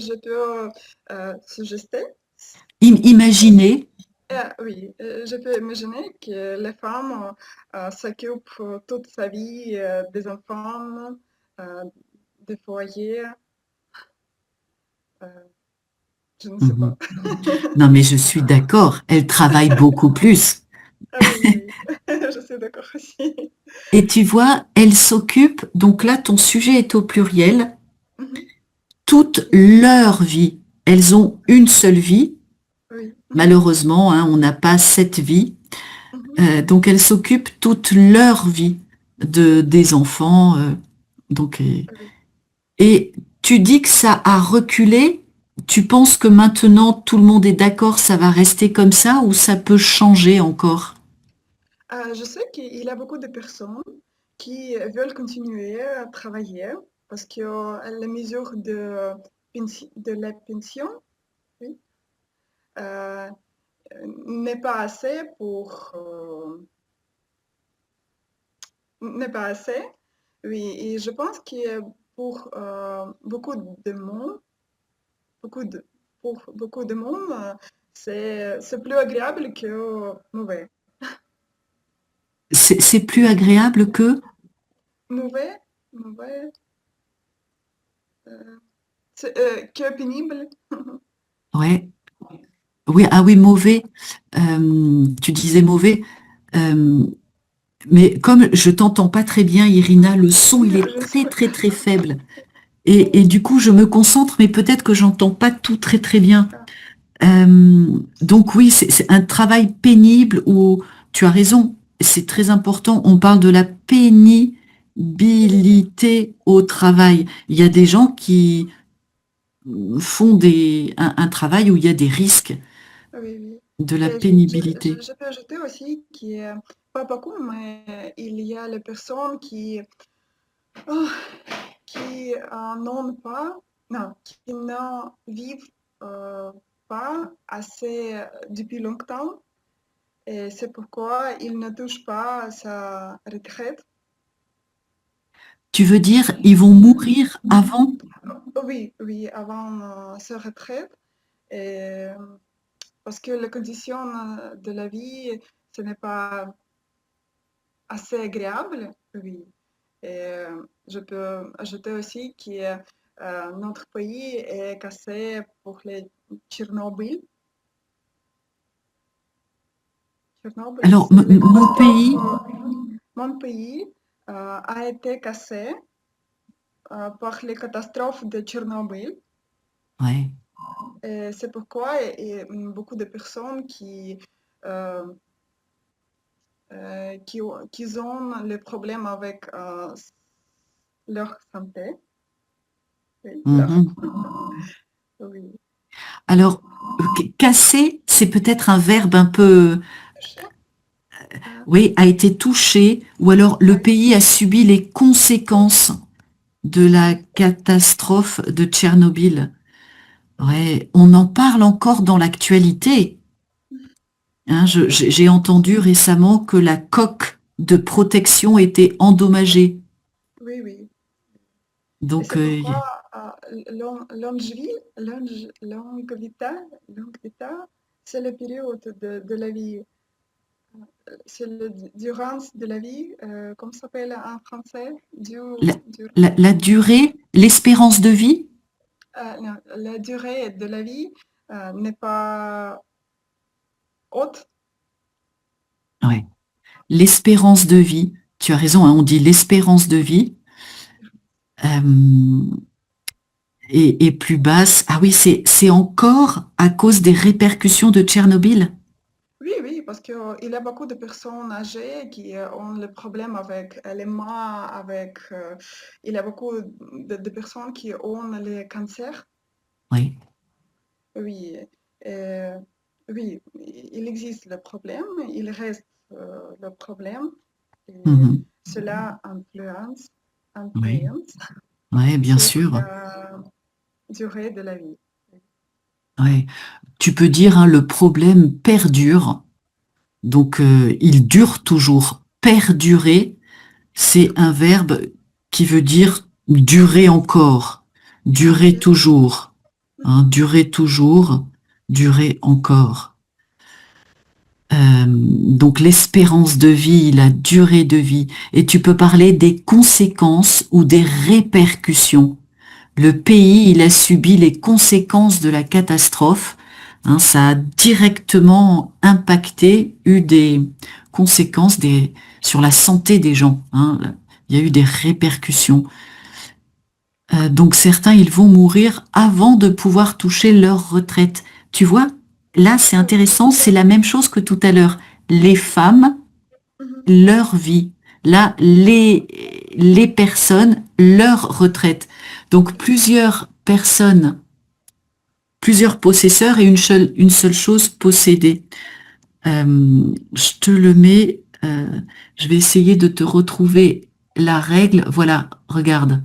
je peux suggérer. Imaginez, Oui, je peux imaginer que les femmes s'occupent toute sa vie des enfants, euh, des foyers. euh, je ne sais mhm. pas. Non, mais je suis d'accord, elles travaillent beaucoup plus. Ah oui, oui, je suis d'accord aussi. Et tu vois, elles s'occupent, donc là, ton sujet est au pluriel, Mhm, toute leur vie. Elles ont une seule vie. oui. Mhm, Malheureusement, hein, on n'a pas cette vie. mhm, Donc elles s'occupent toute leur vie des enfants. Donc, oui. et tu dis que ça a reculé. Tu penses que maintenant tout le monde est d'accord, ça va rester comme ça ou ça peut changer encore? Je sais qu'il y a beaucoup de personnes qui veulent continuer à travailler parce que les mesures de la pension, oui, euh, n'est pas assez n'est pas assez. Oui, et je pense que pour beaucoup de monde, beaucoup de, pour beaucoup de monde, c'est plus agréable que mauvais. C'est plus agréable que... Mauvais, mauvais, euh, que pénible. Ouais. Oui, ah oui, mauvais. Tu disais mauvais. Euh, mais comme je t'entends pas très bien, Irina, le son, il est Je ne sais très, pas. très, très faible. Et du coup, je me concentre, mais peut-être que j'entends pas tout très, très bien. Donc oui, c'est un travail pénible où tu as raison, c'est très important. On parle de la pénibilité au travail. Il y a des gens qui font un travail où il y a des risques, Oui, oui. de la Et pénibilité. je peux ajouter aussi qu'il y a, pas beaucoup, mais il y a les personnes oh, qui n'ont pas non, qui n'en vivent pas assez depuis longtemps et c'est pourquoi ils ne touchent pas à sa retraite. Tu veux dire, ils vont mourir avant? Oui, oui, avant sa retraite. Et, parce que les conditions de la vie, ce n'est pas assez agréable, oui. Et je peux ajouter aussi que notre pays est cassé pour les Tchernobyl. Tchernobyl, Alors, c'est le mon pays, mon pays a été cassé par les catastrophes de Tchernobyl. ouais. Et c'est pourquoi beaucoup de personnes euh, qui ont le problème avec leur santé. Oui, Mhm. oui. Alors, casser, c'est peut-être un verbe un peu, oui, a été touché, ou alors le pays a subi les conséquences de la catastrophe de Tchernobyl. Ouais, on en parle encore dans l'actualité. Hein, j'ai entendu récemment que la coque de protection était endommagée. Oui, oui. Et Donc, c'est pourquoi longue vita, c'est la période de la vie. C'est la durance de la vie, comment ça s'appelle en français? la, la durée, l'espérance de vie, Non, la durée de la vie n'est pas haute. ouais, l'espérance de vie, tu as raison, hein, on dit l'espérance de vie, euh, est plus basse. Ah oui, c'est encore à cause des répercussions de Tchernobyl. Oui, oui, parce qu'il y a beaucoup de personnes âgées qui ont le problème avec les mains, il y a beaucoup de personnes qui ont les cancers. Oui. Oui, euh, oui, il existe le problème, il reste le problème, et Mhm. cela Oui, influence ouais, bien sur sûr. la durée de la vie. Ouais. Tu peux dire, hein, le problème perdure. Donc, il dure toujours. Perdurer, c'est un verbe qui veut dire durer encore, Ah, durer ok. toujours, hein, durer toujours, durer encore. Donc, l'espérance de vie, la durée de vie. Et tu peux parler des conséquences ou des répercussions. Le pays, il a subi les conséquences de la catastrophe. Hein, ça a directement impacté, eu des conséquences sur la santé des gens. Hein. Il y a eu des répercussions. Donc certains, ils vont mourir avant de pouvoir toucher leur retraite. Tu vois, là, c'est intéressant, c'est la même chose que tout à l'heure. Les femmes, Mhm. leur vie. Là, les personnes, leur retraite. Donc plusieurs personnes, plusieurs possesseurs et une seule chose possédée. Je te le mets, je vais essayer de te retrouver la règle. Voilà, regarde.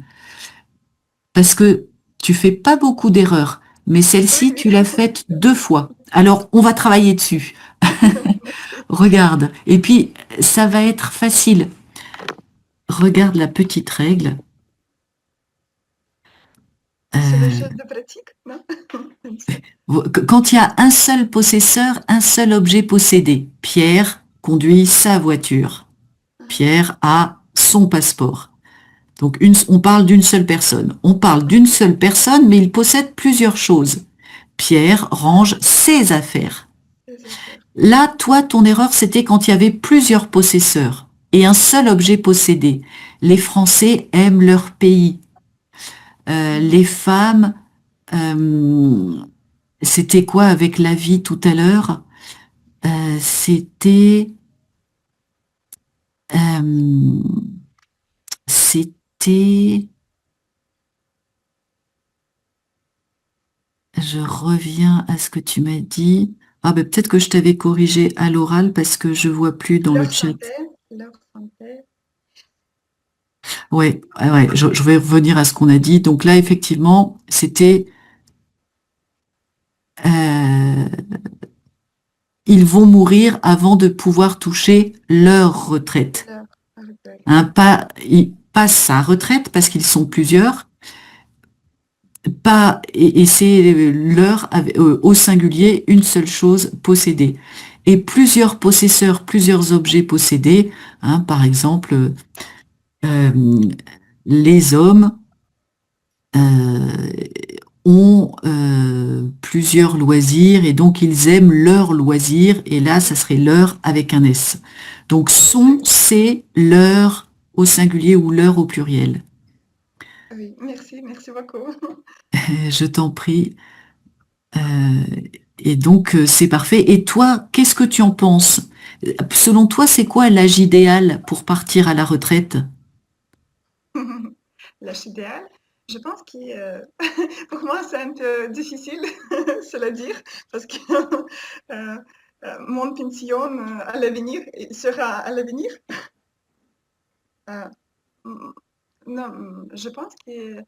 Parce que tu fais pas beaucoup d'erreurs, mais Oui, celle-ci, oui. tu l'as faite 2 fois. Alors, on va travailler dessus. Merci. Regarde. Et puis, ça va être facile. Regarde la petite règle. C'est le Euh, jeu de pratique, non? Quand il y a un seul possesseur, un seul objet possédé. Pierre conduit sa voiture. Pierre a son passeport. Donc on parle d'une seule personne. On parle d'une seule personne, mais il possède plusieurs choses. Pierre range ses affaires. Les affaires. Là, toi, ton erreur, c'était quand il y avait plusieurs possesseurs et un seul objet possédé. Les Français aiment leur pays. Les femmes, euh, c'était quoi avec la vie tout à l'heure? C'était, euh, c'était, je reviens à ce que tu m'as dit. Ah ben peut-être que je t'avais corrigé à l'oral parce que je vois plus dans le Leur chat. santé, leur santé. Ouais, je vais revenir à ce qu'on a dit. Donc là, effectivement, c'était ils vont mourir avant de pouvoir toucher leur retraite. Pas sa retraite parce qu'ils sont plusieurs, et c'est leur au singulier une seule chose possédée. Et plusieurs possesseurs, plusieurs objets possédés, hein, par exemple les hommes ont plusieurs loisirs et donc ils aiment leurs loisirs et là ça serait leur avec un S. Donc c'est leur au singulier ou leur au pluriel. Oui, merci beaucoup. Je t'en prie. Et donc c'est parfait. Et toi, qu'est-ce que tu en penses? Selon toi, c'est quoi l'âge idéal pour partir à la retraite? L'âge idéal, je pense que pour moi c'est un peu difficile, cela dire, parce que mon pension à l'avenir sera à l'avenir. Non, je pense que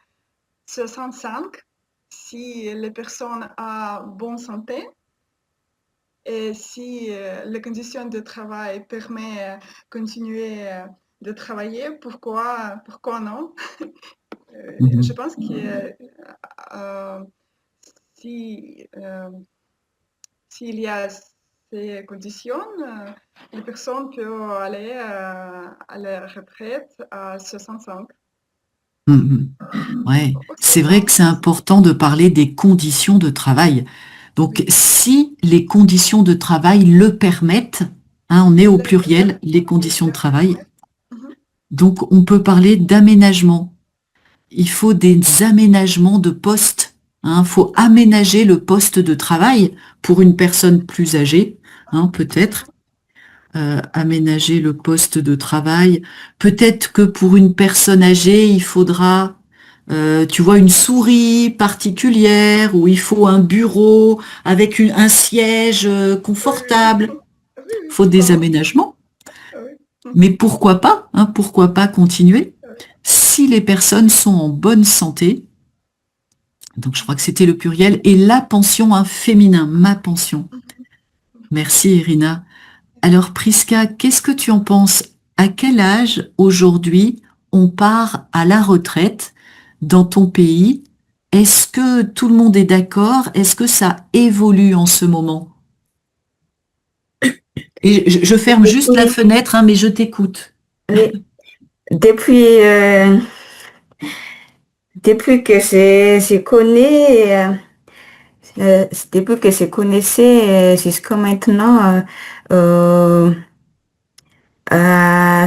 65, si les personnes ont bonne santé et si les conditions de travail permettent de continuer de travailler, pourquoi non? Je pense que s'il y a ces conditions, les personnes peuvent aller à la retraite à 65. Ouais, c'est vrai que c'est important de parler des conditions de travail. Donc, si les conditions de travail le permettent, hein, on est au pluriel, les conditions de travail, donc on peut parler d'aménagement. Il faut des aménagements de poste. Il faut aménager le poste de travail pour une personne plus âgée, hein, peut-être. Aménager le poste de travail. Peut-être que pour une personne âgée, il faudra, tu vois, une souris particulière ou il faut un bureau avec un siège confortable. Il faut des aménagements. Mais pourquoi pas, hein, pourquoi pas continuer si les personnes sont en bonne santé. Donc je crois que c'était le pluriel et la pension, un féminin, ma pension. Merci Irina. Alors Priska, qu'est-ce que tu en penses? À quel âge aujourd'hui on part à la retraite dans ton pays? Est-ce que tout le monde est d'accord? Est-ce que ça évolue en ce moment? Et je ferme juste la fenêtre, hein, mais je t'écoute. Oui. Depuis que je connais, depuis que je connaissais jusqu'à maintenant,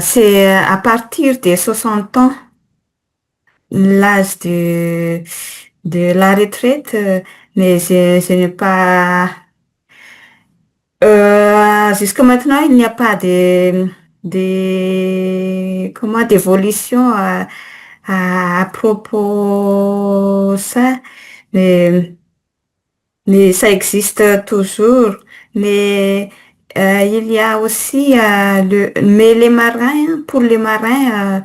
c'est à partir de 60 ans, l'âge de la retraite, mais ce n'est pas... jusqu'à maintenant, il n'y a pas d'évolution à propos ça, mais ça existe toujours. Mais il y a aussi mais les marins, pour les marins,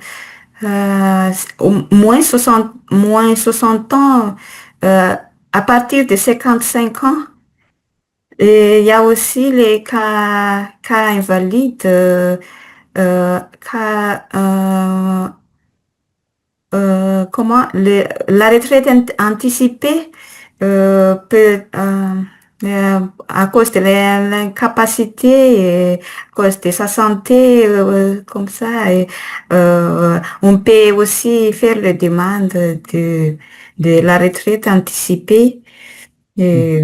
au moins 60 ans, à partir de 55 ans. Et il y a aussi les cas invalides, la retraite anticipée peut, à cause de l'incapacité, et à cause de sa santé, comme ça, et, on peut aussi faire la demande de la retraite anticipée. Et,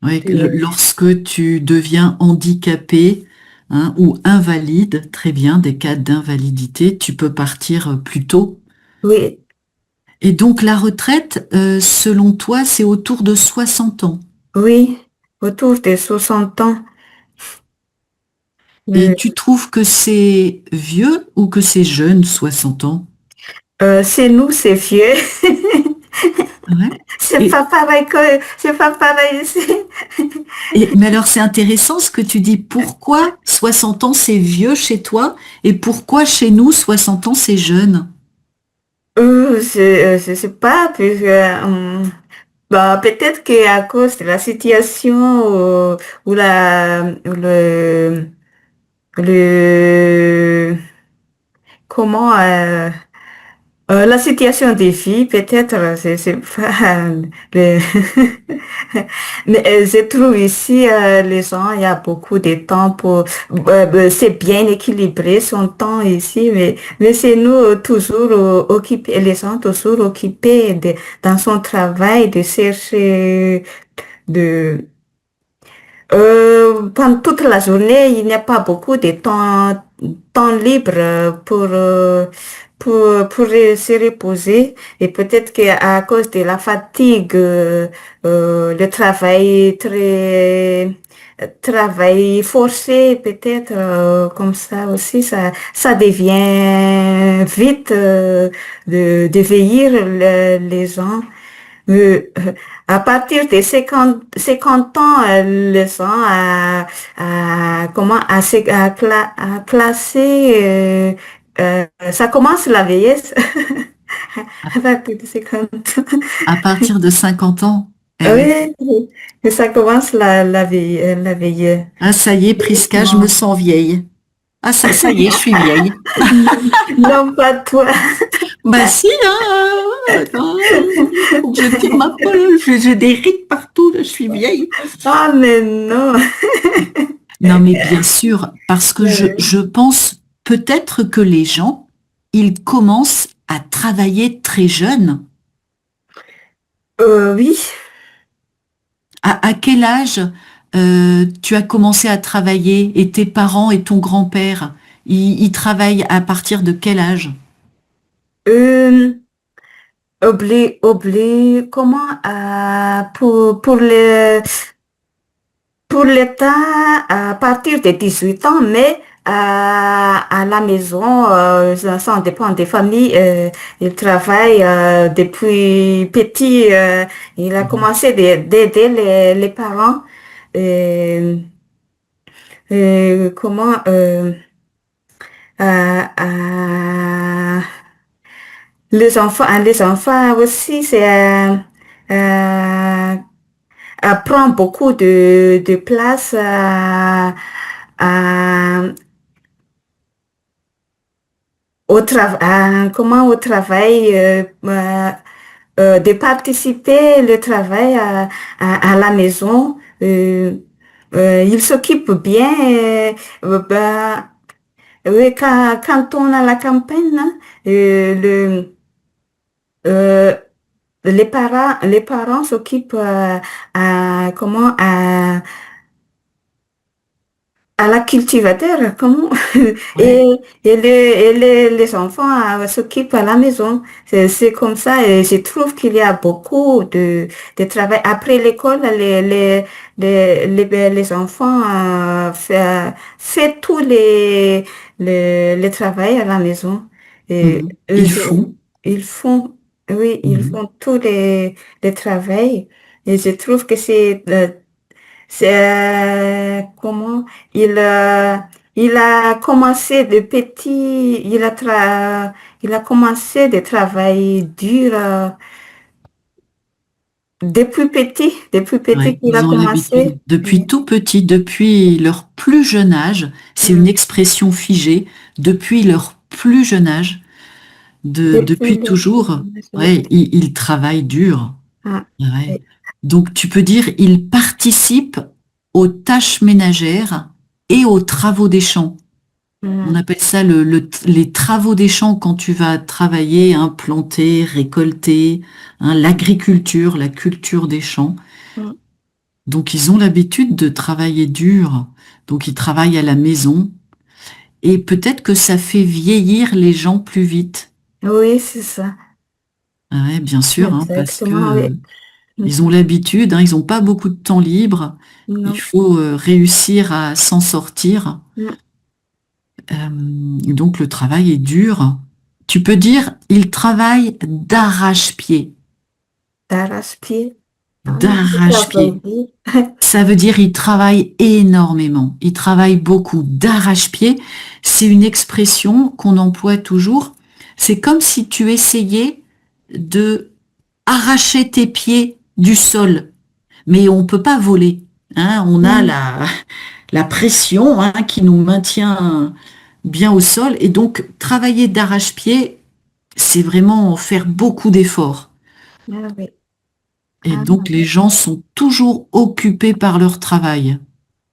Oui, lorsque tu deviens handicapé, hein, ou invalide, très bien, des cas d'invalidité, tu peux partir plus tôt. Oui. Et donc la retraite, selon toi, c'est autour de 60 ans. Oui, autour de 60 ans. Et tu trouves que c'est vieux ou que c'est jeune, 60 ans? Chez nous, c'est vieux. Ouais. C'est Et, pas pareil c'est pas pareil ici. mais alors, c'est intéressant ce que tu dis. Pourquoi 60 ans, c'est vieux chez toi et pourquoi chez nous, 60 ans, c'est jeune? Je sais pas, puisque, bah, peut-être qu'à cause de la situation ou le, comment, la situation des filles, peut-être, c'est pas le- mais je trouve ici, les gens, il y a beaucoup de temps pour, c'est bien équilibré son temps ici, mais c'est nous toujours occupés, les gens toujours occupés dans son travail, de chercher, de, pendant toute la journée, il n'y a pas beaucoup de temps libre pour se reposer. Et peut-être qu'à cause de la fatigue, le travail forcé, peut-être comme ça aussi, ça devient vite de vieillir les gens. À partir de 50 ans, les gens comment, à classer, ça commence la vieillesse à partir de 50 ans. À partir de 50 ans? Eh oui. Oui, oui, ça commence la vieillesse. Ah, ça y est, Prisca, je me sens vieille. Ah, ça y est, je suis vieille. Non, pas toi. Bah si, hein, attends, faut que je tire ma polle, j'ai des rides partout, je suis vieille. Ah, mais non. Non, mais bien sûr, parce que je pense peut-être que les gens, ils commencent à travailler très jeunes. Oui. À quel âge tu as commencé à travailler et tes parents et ton grand-père, ils travaillent à partir de quel âge? Euh, comment, pour l'État, à partir de 18 ans, mais à la maison, ça dépend des familles. Il travaille depuis petit. Il a commencé d'aider les parents. Euh, comment à les enfants aussi, euh, prend beaucoup de place à- au travail, de participer le travail à la maison. Il s'occupe bien. Ben, oui, quand on a la campagne, hein, euh, les parents s'occupent comment à la cultivateur, comment Ouais. les enfants s'occupent à la maison. C'est comme ça et je trouve qu'il y a beaucoup de travail. Après l'école, les enfants fait tous les travail à la maison. Et, Mhm. euh, Ils je- font. ils font, oui, ils Mhm. font tous les travail. Et je trouve que c'est comment il a commencé de petit, il a commencé de travailler dur depuis petit Ouais, qu'il a ils ont l'habitude. commencé. Depuis tout petit, depuis leur plus jeune âge, c'est une Mm. expression figée, depuis leur plus jeune âge, Depuis depuis toujours, ouais, ils travaillent dur. Ah, Ouais. oui. Donc tu peux dire, ils participent aux tâches ménagères et aux travaux des champs. On Mm. appelle ça les travaux des champs quand tu vas travailler, hein, planter, récolter, hein, l'agriculture, la culture des champs. Mm. Donc ils ont l'habitude de travailler dur. Donc ils travaillent à la maison. Et peut-être que ça fait vieillir les gens plus vite. Oui, c'est ça. Ouais, bien sûr, hein, parce Exactement, que oui. Mm. ils ont l'habitude, hein, ils n'ont pas beaucoup de temps libre. Il Non. faut réussir à s'en sortir. Mm. Donc le travail est dur. Tu peux dire, ils travaillent d'arrache-pied. d'arrache-pied. Ah, ça D'arrache-pied. veut dire. Ça veut dire il travaille énormément, il travaille beaucoup. D'arrache-pied, c'est une expression qu'on emploie toujours. C'est comme si tu essayais de arracher tes pieds du sol, mais on peut pas voler. Hein, on a Mm. la pression hein, qui nous maintient bien au sol, et donc travailler d'arrache-pied, c'est vraiment faire beaucoup d'efforts. Ah oui. Et Ah, donc les gens sont toujours occupés par leur travail.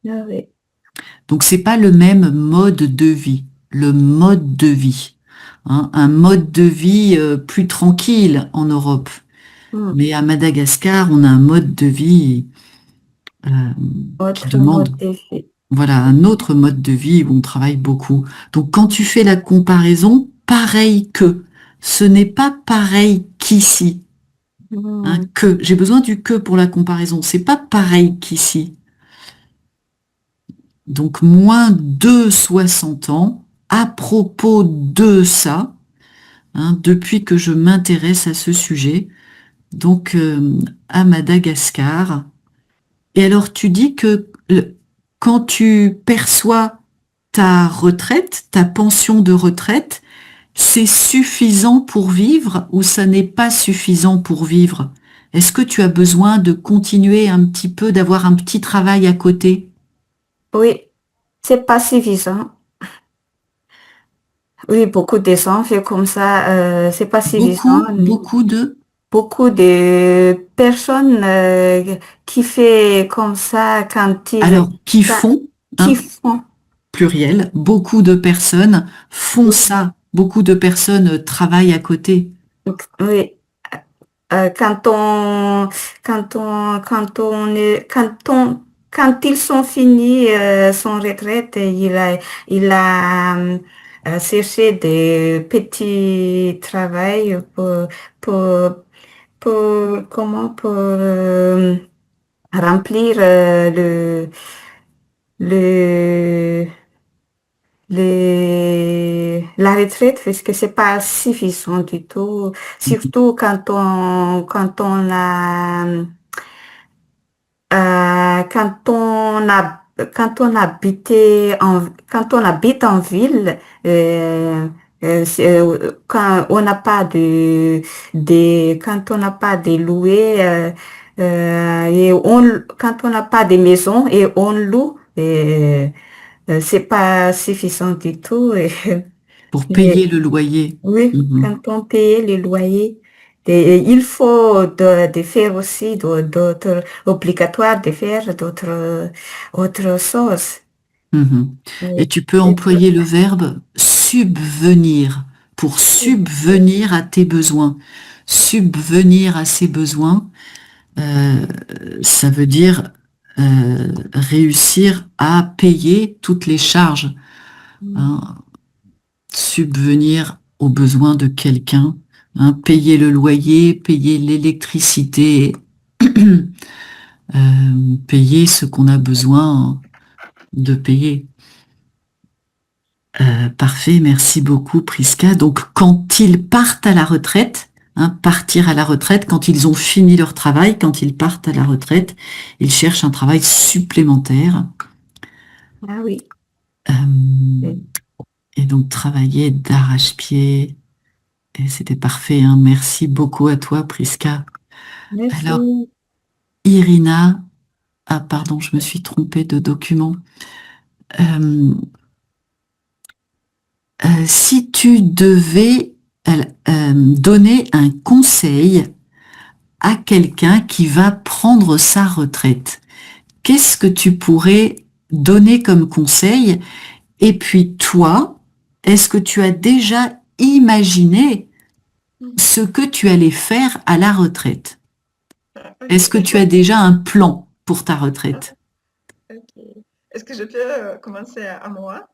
ah oui. Donc c'est pas le même mode de vie, le mode de vie. Hein, un mode de vie plus tranquille en Europe. Mm. Mais à Madagascar, on a un mode de vie qui Autre demande, mode de vie. voilà, un autre mode de vie où on travaille beaucoup. Donc quand tu fais la comparaison, pareil que, ce n'est pas pareil qu'ici. Hein, Mm. que, j'ai besoin du que pour la comparaison, c'est pas pareil qu'ici. Donc moins de 60 ans, à propos de ça, hein, depuis que je m'intéresse à ce sujet, donc à Madagascar. Et alors tu dis que quand tu perçois ta retraite, ta pension de retraite, c'est suffisant pour vivre ou ça n'est pas suffisant pour vivre? Est-ce que tu as besoin de continuer un petit peu, d'avoir un petit travail à côté? Oui, c'est pas suffisant. Oui, beaucoup de gens font comme ça, c'est pas suffisant. Beaucoup de... Beaucoup de personnes qui fait comme ça Alors, qui quand- font, qui hein, font. pluriel, beaucoup de personnes font Oui, ça. Beaucoup de personnes travaillent à côté. oui. Quand quand ils sont finis son retraite, il a cherché des petits travails pour, pour remplir le, la retraite parce que c'est pas suffisant du tout, surtout quand on quand on habite en ville, quand on n'a pas quand on n'a pas de louer, quand on n'a pas de maison et on loue, c'est pas suffisant du tout. Pour payer Et, le loyer. oui, Mhm. quand on paye le loyer, et il faut de faire aussi d'autres, obligatoire de faire autres choses. Mhm. Et Oui. tu peux Et- employer le verbe subvenir pour subvenir à tes besoins. Subvenir à ses besoins, euh, ça veut dire réussir à payer toutes les charges, hein, subvenir aux besoins de quelqu'un, hein, payer le loyer, payer l'électricité, payer ce qu'on a besoin de payer. Parfait, merci beaucoup Priska. Donc quand ils partent à la retraite, hein, partir à la retraite, quand ils ont fini leur travail, quand ils partent à la retraite, ils cherchent un travail supplémentaire. Ah oui. Euh, et donc travailler d'arrache-pied. Et c'était parfait, hein. Merci beaucoup à toi Priska. Alors Merci. Irina, ah pardon, je me suis trompée de document. Euh, si tu devais donner un conseil à quelqu'un qui va prendre sa retraite, qu'est-ce que tu pourrais donner comme conseil? Et puis toi, est-ce que tu as déjà imaginé ce que tu allais faire à la retraite? Est-ce que tu as Ok. déjà un plan pour ta retraite? Ok. Est-ce que je peux commencer à moi?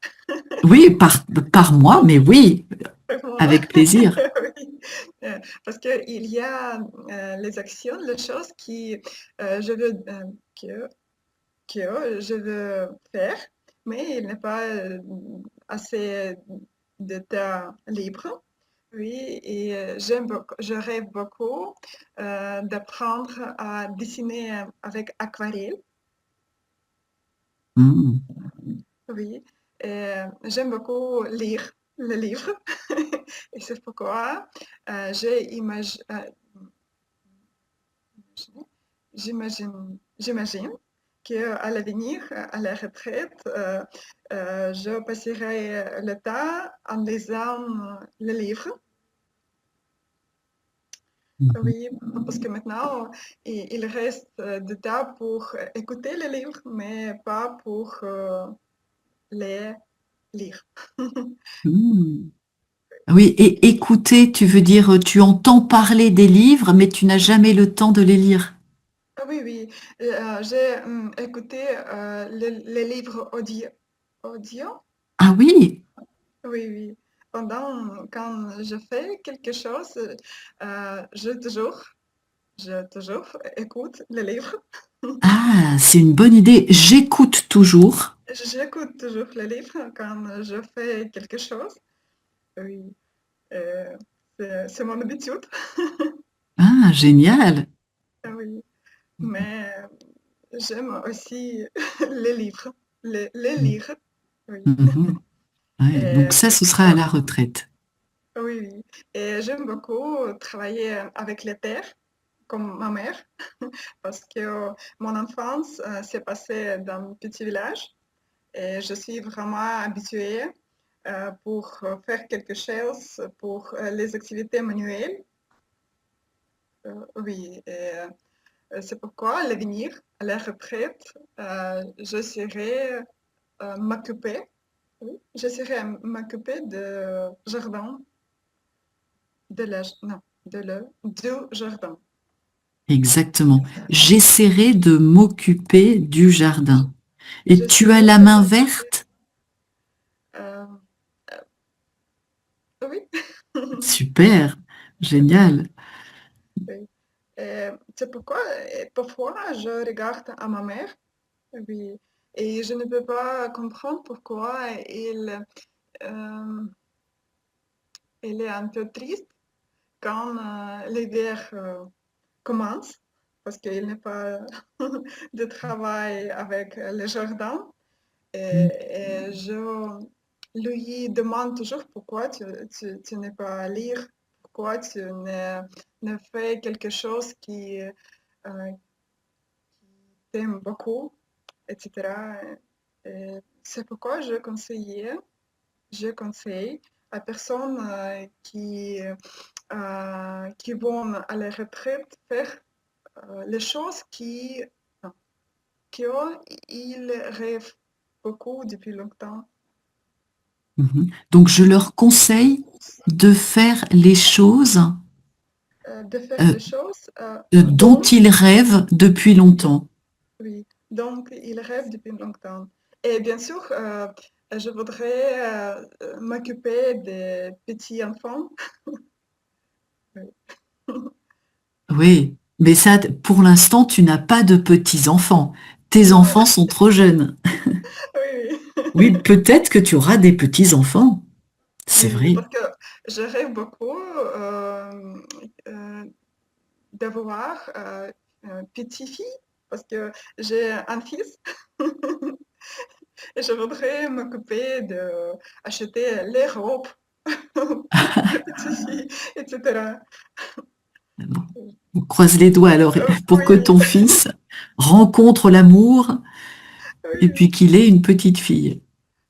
Oui, par mois, mais oui, Moi. avec plaisir. Oui. Parce qu'il y a les actions, les choses je veux, que je veux faire, mais il n'est pas assez de temps libre. Oui, et je rêve beaucoup d'apprendre à dessiner avec aquarelle. Hmm. Oui, j'aime beaucoup lire le livre et c'est pourquoi j'ai j'imagine qu'à l'avenir, à la retraite, je passerai le temps en lisant le livre. Mhm. Oui, parce que maintenant, il reste du temps pour écouter les livres, mais pas pour les lire. Hmm. Oui, et écouter, tu veux dire, tu entends parler des livres, mais tu n'as jamais le temps de les lire. Ah oui, oui, j'ai écouté les livres audio. Ah oui, Oui, oui. Quand je fais quelque chose, je toujours écoute les livres. ah, c'est une bonne idée. J'écoute toujours. J'écoute toujours les livres quand je fais quelque chose. Oui, euh, c'est mon habitude. Ah, génial. Ah oui, mais j'aime aussi les livres, les lire. Oui. Mhm. Ouais, donc Et ça, c'est ce pour sera à ça. la retraite. Oui, oui. Et j'aime beaucoup travailler avec les terres, comme ma mère, parce que mon enfance s'est passée dans un petit village et je suis vraiment habituée pour faire quelque chose pour les activités manuelles. Oui, et c'est pourquoi à l'avenir, à la retraite, je serai m'occuper, oui, je serai m'occuper de jardin, non, du jardin. Exactement. J'essaierai de m'occuper du jardin. Et tu as J'essaierai la de main m'occuper. verte? euh, oui. Super, génial. Oui. C'est pourquoi parfois je regarde à ma mère, oui, et je ne peux pas comprendre pourquoi euh, elle est un peu triste quand l'hiver commence, parce qu'il n'y a pas de travail avec le jardin. Et je lui demande toujours pourquoi tu n'es pas à lire, pourquoi tu ne fais quelque chose qui t'aime beaucoup, etc. Et c'est pourquoi je conseille à personnes qui vont à la retraite faire les choses qu'ils rêvent beaucoup depuis longtemps. Mhm. Donc, je leur conseille de faire les choses De faire euh, les choses dont ils rêvent depuis longtemps. oui, donc ils rêvent depuis longtemps. Et bien sûr, je voudrais m'occuper des petits enfants. Oui. Oui, mais ça, pour l'instant, tu n'as pas de petits-enfants. Tes Non, enfants sont trop jeunes. oui, Oui, peut-être que tu auras des petits-enfants. C'est oui, oui, vrai. parce que je rêve beaucoup euh, d'avoir un petit-fille, parce que j'ai un fils et je voudrais m'occuper d'acheter les robes pour les petites filles, etc. Bon, on croise les doigts alors pour que Oui, ton fils rencontre l'amour et oui, puis qu'il ait une petite fille.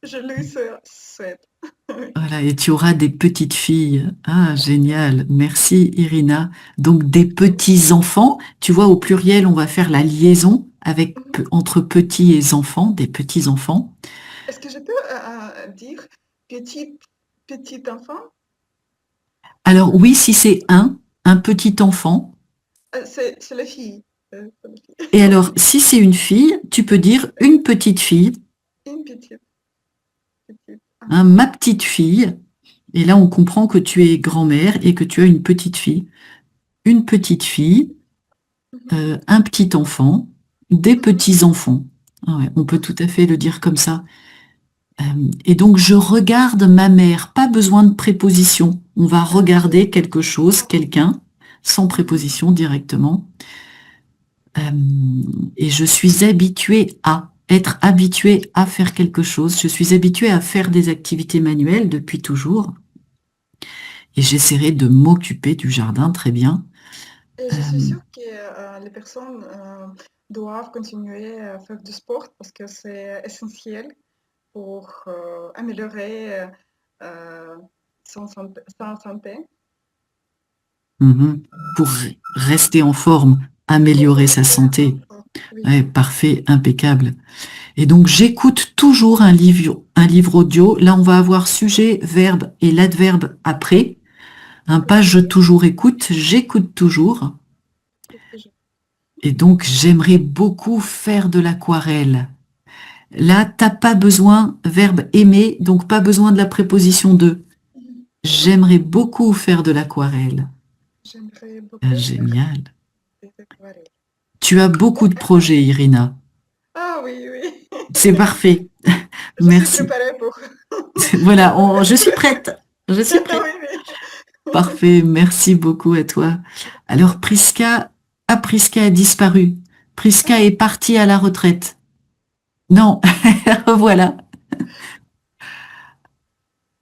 je lui souhaite. Oui. Voilà, et tu auras des petites filles. Ah, génial. Merci, Irina. Donc, des petits-enfants. Tu vois, au pluriel, on va faire la liaison avec, Mhm. entre petits et enfants, des petits-enfants. Est-ce que je peux dire petit, petit enfant? Alors, oui, si c'est un petit enfant. C'est la fille. C'est la fille. Et alors, si c'est une fille, tu peux dire une petite fille, Une petite, petite. hein, ma petite fille. Et là, on comprend que tu es grand-mère et que tu as une petite fille. Une petite fille, Mhm, un petit enfant, des mhm, petits-enfants. Ah ouais, on peut mhm. tout à fait le dire comme ça. Et donc, je regarde ma mère, pas besoin de préposition. On va regarder quelque chose, quelqu'un, sans préposition directement. Et je suis habituée à être habituée à faire quelque chose. Je suis habituée à faire des activités manuelles depuis toujours. Et j'essaierai de m'occuper du jardin très bien. Et je suis sûre que les personnes doivent continuer à faire du sport parce que c'est essentiel pour améliorer son santé. Pour rester en forme, améliorer sa santé. Oui. Ouais, parfait, impeccable. Et donc, j'écoute toujours un livre audio. Là, on va avoir sujet, verbe et l'adverbe après. Pas je toujours écoute, j'écoute toujours. Et donc, j'aimerais beaucoup faire de l'aquarelle. Là, t'as pas besoin, verbe aimer, donc pas besoin de la préposition de. J'aimerais beaucoup faire de l'aquarelle. J'aimerais beaucoup Génial. faire des aquarelles. Tu as beaucoup de projets, Irina. Ah oui, oui. C'est parfait. Je Merci. suis préparée pour. Voilà, je suis prête. Je suis prête. Oui, oui. Parfait, merci beaucoup à toi. Alors, Priska a disparu. Priska est partie à la retraite. Non, voilà.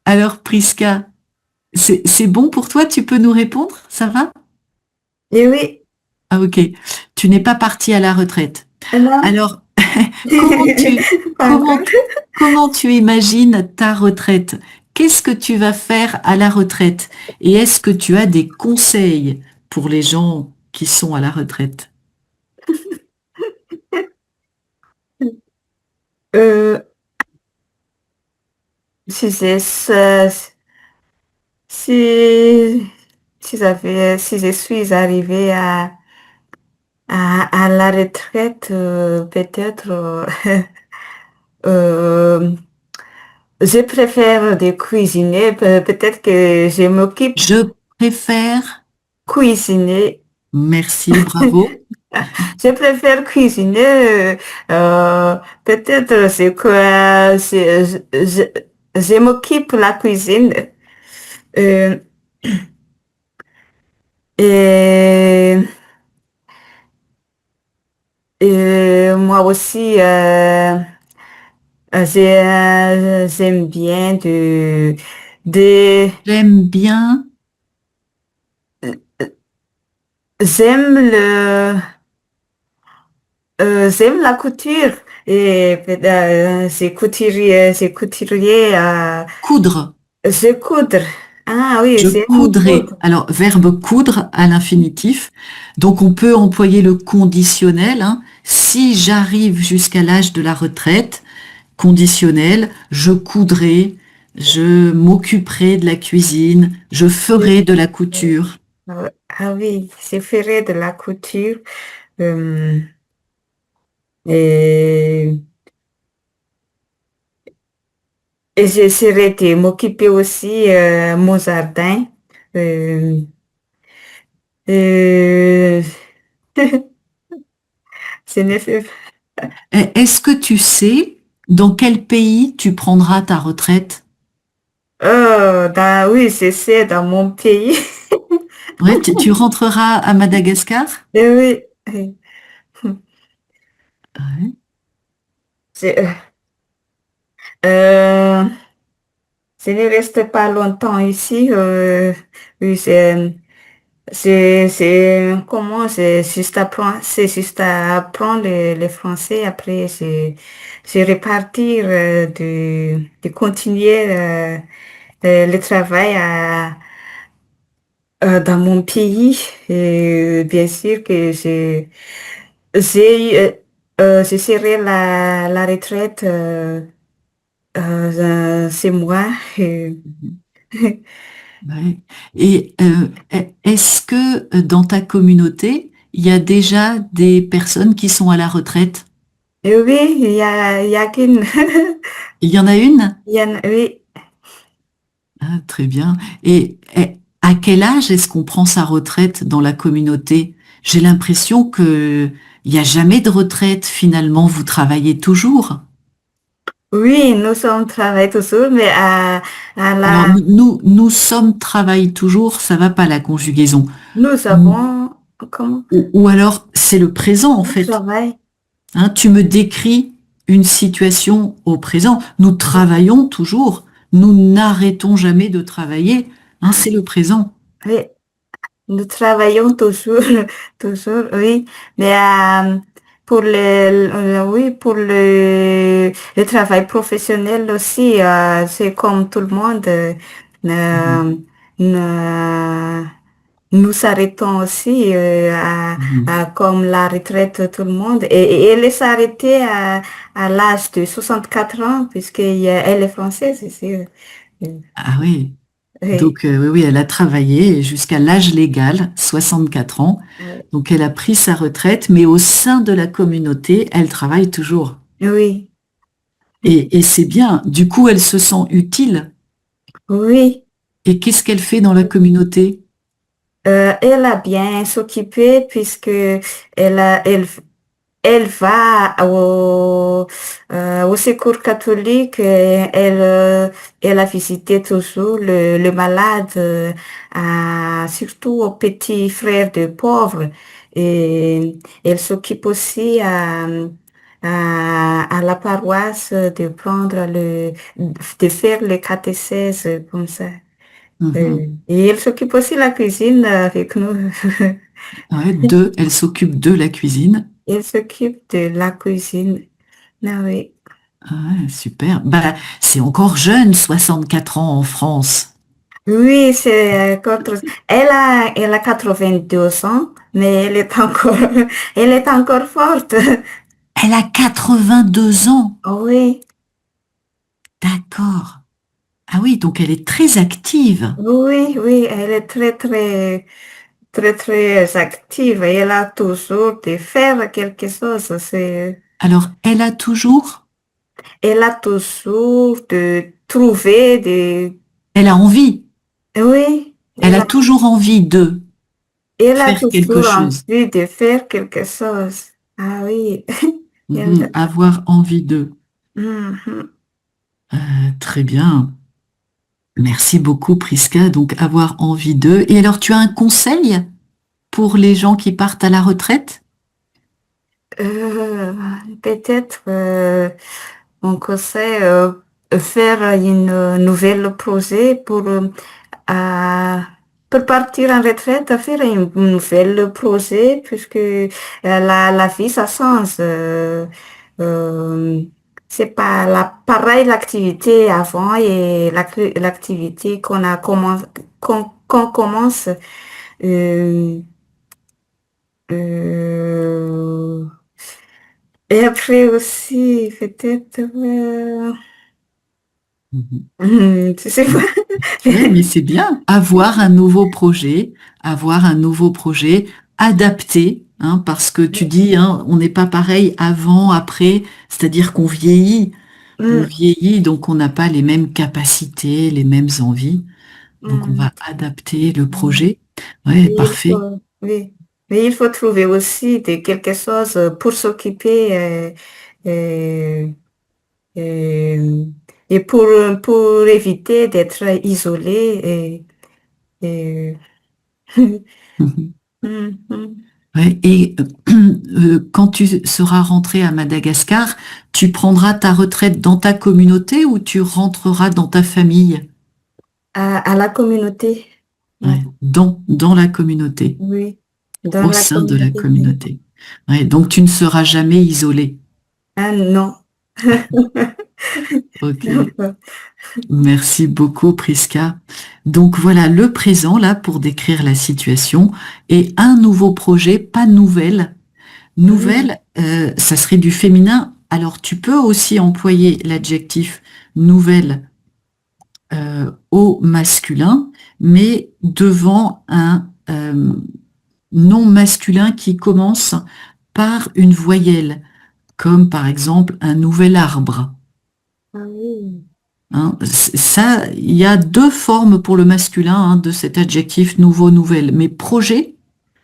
Alors, Priska, c'est bon pour toi? Tu peux nous répondre? Ça va? Et oui, Ah, ok. Tu n'es pas partie à la retraite. non, Alors, comment comment tu imagines ta retraite? Qu'est-ce que tu vas faire à la retraite? Et est-ce que tu as des conseils pour les gens qui sont à la retraite? euh, si c'est ça, si, si je suis arrivée à la retraite, peut-être, euh, je préfère de cuisiner. Peut-être que je m'occupe Je préfère, cuisiner. merci, bravo. Je préfère cuisiner. Peut-être c'est quoi, je m'occupe la cuisine. Euh, et, et moi aussi, j'aime bien de, J'aime bien, j'aime j'aime la couture et c'est couturier, coudre. je coudre. Ah oui, Je c'est coudrais. coudre. Alors, verbe coudre à l'infinitif. Donc, on peut employer le conditionnel. Si j'arrive jusqu'à l'âge de la retraite, conditionnel, je coudrai, je m'occuperai de la cuisine, je ferai de la couture. Ah oui, je ferai de la couture. euh, et, et j'essaierai de m'occuper aussi mon jardin. Euh, euh, ce n'est fait. Est-ce que tu sais dans quel pays tu prendras ta retraite? Oui, c'est dans mon pays. Ouais, tu rentreras à Madagascar? Eh oui. Ouais. C'est, euh, je ne reste pas longtemps ici. Oui, comment, c'est juste à apprendre le français. Après, c'est repartir, de continuer, le travail dans mon pays. Et bien sûr que je serai la retraite, c'est moi. Ouais. Et est-ce que dans ta communauté, il y a déjà des personnes qui sont à la retraite? Et oui, il y a qu'une. Il y en a une? Oui. Ah, très bien. Et à quel âge est-ce qu'on prend sa retraite dans la communauté? J'ai l'impression que il n'y a jamais de retraite finalement, vous travaillez toujours. Oui, nous sommes travaillés toujours, mais à la, Alors, nous sommes travaille toujours, ça va pas la conjugaison. nous avons, comment? Ou alors, c'est le présent, en On fait. travaille. Hein, tu me décris une situation au présent. Nous travaillons toujours. Nous n'arrêtons jamais de travailler. Hein, c'est le présent. Oui, nous travaillons toujours, toujours, oui. Mais pour oui, pour le travail professionnel aussi, c'est comme tout le monde. Mhm. Euh, nous arrêtons aussi Mhm. comme la retraite tout le monde. Et elle s'est arrêtée à l'âge de 64 ans, puisqu'elle est française ici. Ah oui. Oui, Donc, oui, oui, elle a travaillé jusqu'à l'âge légal, 64 ans. Donc, elle a pris sa retraite, mais au sein de la communauté, elle travaille toujours. oui, Et c'est bien. Du coup, elle se sent utile. oui. Et qu'est-ce qu'elle fait dans la communauté? Elle a bien s'occuper puisque elle, a- elle, elle va au secours catholique. Elle a visité toujours le malade, surtout aux petits frères de pauvres. Et elle s'occupe aussi à la paroisse de prendre de faire le catéchèse comme ça. Mhm. Et elle s'occupe aussi de la cuisine avec nous. Ouais, elle s'occupe de la cuisine. Elle s'occupe de la cuisine. Ah oui. Ah ouais, super. Bah, c'est encore jeune, 64 ans en France. Oui, c'est elle a 82 ans, mais elle est encore, elle est encore forte. Elle a 82 ans. Oui, D'accord. Ah oui, donc elle est très active. oui, oui, elle est très active. Elle a toujours de faire quelque chose. Alors, elle a toujours, Elle a toujours de trouver des, elle a envie, oui, elle a toujours envie de elle a faire quelque toujours chose. envie de faire quelque chose. Ah oui. Mhm, avoir envie de. Mhm. Très bien. Merci beaucoup, Priska. Donc, avoir envie de. Et alors, tu as un conseil pour les gens qui partent à la retraite? Euh, Peut-être on conseille faire une nouvelle projet à- pour partir en retraite, à faire une nouvelle projet puisque la vie ça change. Euh, c'est pas la pareil l'activité avant et l'activité qu'on commence. euh, euh, et après aussi, peut-être, Mhm. tu sais pas. Oui, mais c'est bien. Avoir un nouveau projet adapté, hein, parce que tu dis, hein, on n'est pas pareil avant, après, c'est-à-dire qu'on vieillit. On Mm, vieillit, donc on n'a pas les mêmes capacités, les mêmes envies. Donc on mm, va adapter le mm. projet. Ouais, Et parfait. oui. Mais il faut trouver aussi quelque chose pour s'occuper euh, euh, et pour éviter d'être isolé. Et, Mhm. Mm, mm. Ouais, et quand tu seras rentré à Madagascar, tu prendras ta retraite dans ta communauté ou tu rentreras dans ta famille? À la communauté. Ouais, dans la communauté, Oui, dans au la sein de la communauté. communauté. Ouais, donc tu ne seras jamais isolé. Ah non. Ok. Merci beaucoup, Priska. Donc voilà le présent là pour décrire la situation et un nouveau projet, pas nouvelle. Mm, Nouvelle, ça serait du féminin. Alors tu peux aussi employer l'adjectif nouvelle au masculin, mais devant un nom masculin qui commence par une voyelle, comme par exemple un nouvel arbre. ah oui. Hein, ça, il y a deux formes pour le masculin hein, de cet adjectif nouveau, nouvelle. Mais projet,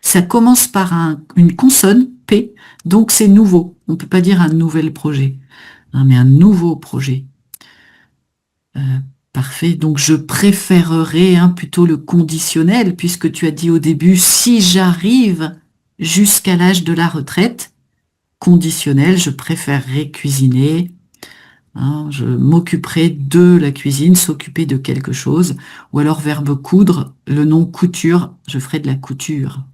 ça commence par une consonne, P, donc c'est nouveau. On ne peut pas dire un nouvel projet. mais un nouveau projet. Parfait. Donc, je préférerais plutôt le conditionnel, puisque tu as dit au début, si j'arrive jusqu'à l'âge de la retraite, conditionnel, je préférerais cuisiner. Je m'occuperai de la cuisine, s'occuper de quelque chose. Ou alors, verbe coudre, le nom couture, je ferai de la couture.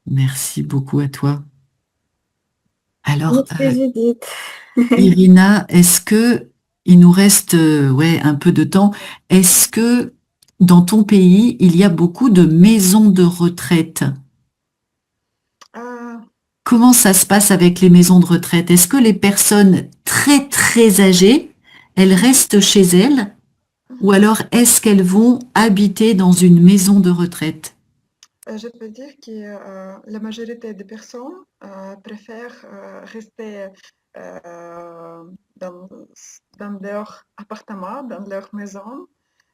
Merci beaucoup à toi. Alors, Merci Judith. Irina, est-ce que il nous reste un peu de temps? Est-ce que dans ton pays, il y a beaucoup de maisons de retraite? Comment ça se passe avec les maisons de retraite? Est-ce que les personnes très très âgées, elles restent chez elles? Ou alors est-ce qu'elles vont habiter dans une maison de retraite? Je peux dire que la majorité des personnes préfèrent rester dans leur appartement, dans leur maison.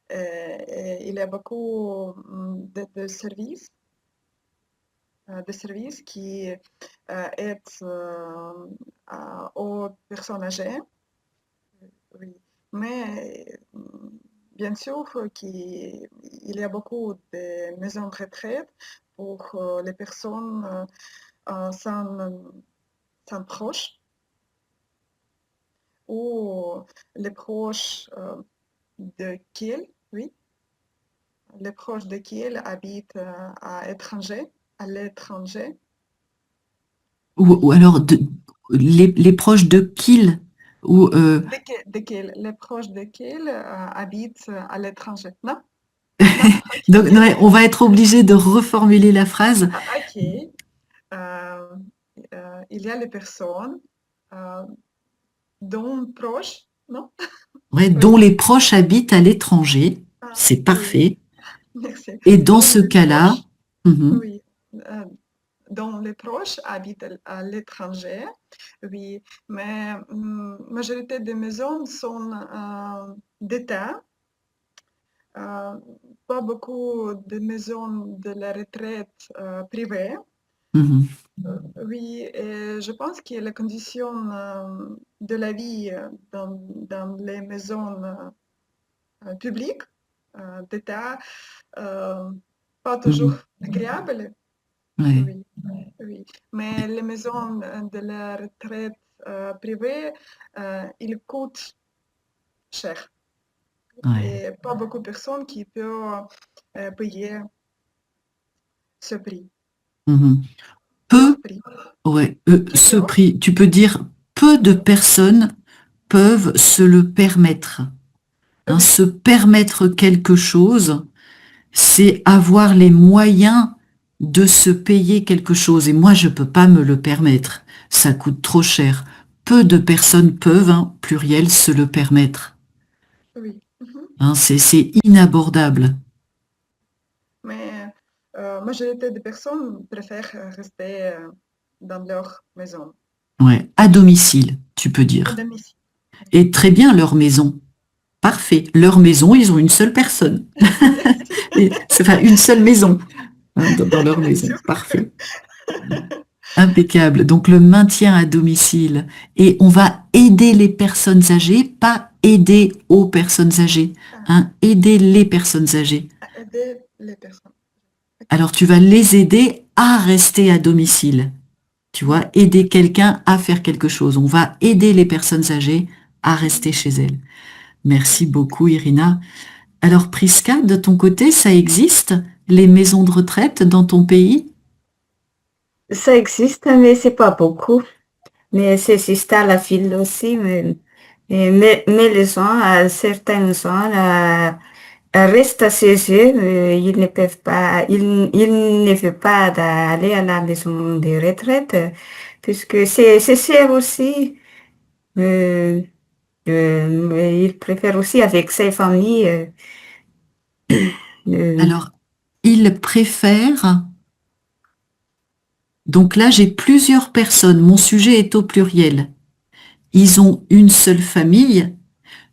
Et il y a beaucoup de services qui aident aux personnes âgées. Oui. Mais bien sûr qu'il y a beaucoup de maisons de retraite pour les personnes sans proches ou les proches de qui, les proches de qui habitent à l'étranger. Ou alors les proches de Kiel ou Les proches de Kiel habitent à l'étranger. Non? Donc, on va être obligé de reformuler la phrase. Ok. Il y a les personnes dont proches, non? Ouais, dont les proches habitent à l'étranger. C'est parfait. Merci. Et dans ce cas-là, oui, dont les proches habitent à l'étranger, oui, mais majorité des maisons sont d'État. Pas beaucoup de maisons de la retraite privées. Oui, et je pense que les conditions de la vie dans les maisons publiques d'État pas toujours agréables. ouais. Oui. Mais les maisons de la retraite privée, ils coûtent cher. Ouais. Et pas beaucoup de personnes qui peuvent payer ce prix. Peu, ce prix, tu peux dire peu de personnes peuvent se le permettre. Se permettre quelque chose, c'est avoir les moyens de se payer quelque chose. Et moi, je peux pas me le permettre. Ça coûte trop cher. Peu de personnes peuvent, pluriel, se le permettre. Oui. C'est inabordable. Mais majorité des personnes préfèrent rester dans leur maison. Ouais, à domicile, tu peux dire. À domicile. Et très bien, leur maison. Parfait. Leur maison, ils ont une seule personne. Enfin, une seule maison dans leur maison. Parfait. Impeccable. Donc, le maintien à domicile. Et on va aider les personnes âgées, pas aider aux personnes âgées. Aider les personnes âgées. Aider les personnes. Alors, tu vas les aider à rester à domicile. Tu vois, aider quelqu'un à faire quelque chose. On va aider les personnes âgées à rester chez elles. Merci beaucoup, Irina. Alors, Priska, de ton côté, ça existe, les maisons de retraite dans ton pays? Ça existe, mais c'est pas beaucoup. Mais c'est juste à la ville aussi. Mais les gens, certains gens, restent chez eux. Ils ne peuvent pas, ils ne veulent pas aller à la maison de retraite, puisque c'est cher aussi. Mais il préfère aussi avec ses familles. Alors, ils préfèrent... Donc là, j'ai plusieurs personnes. Mon sujet est au pluriel. Ils ont une seule famille.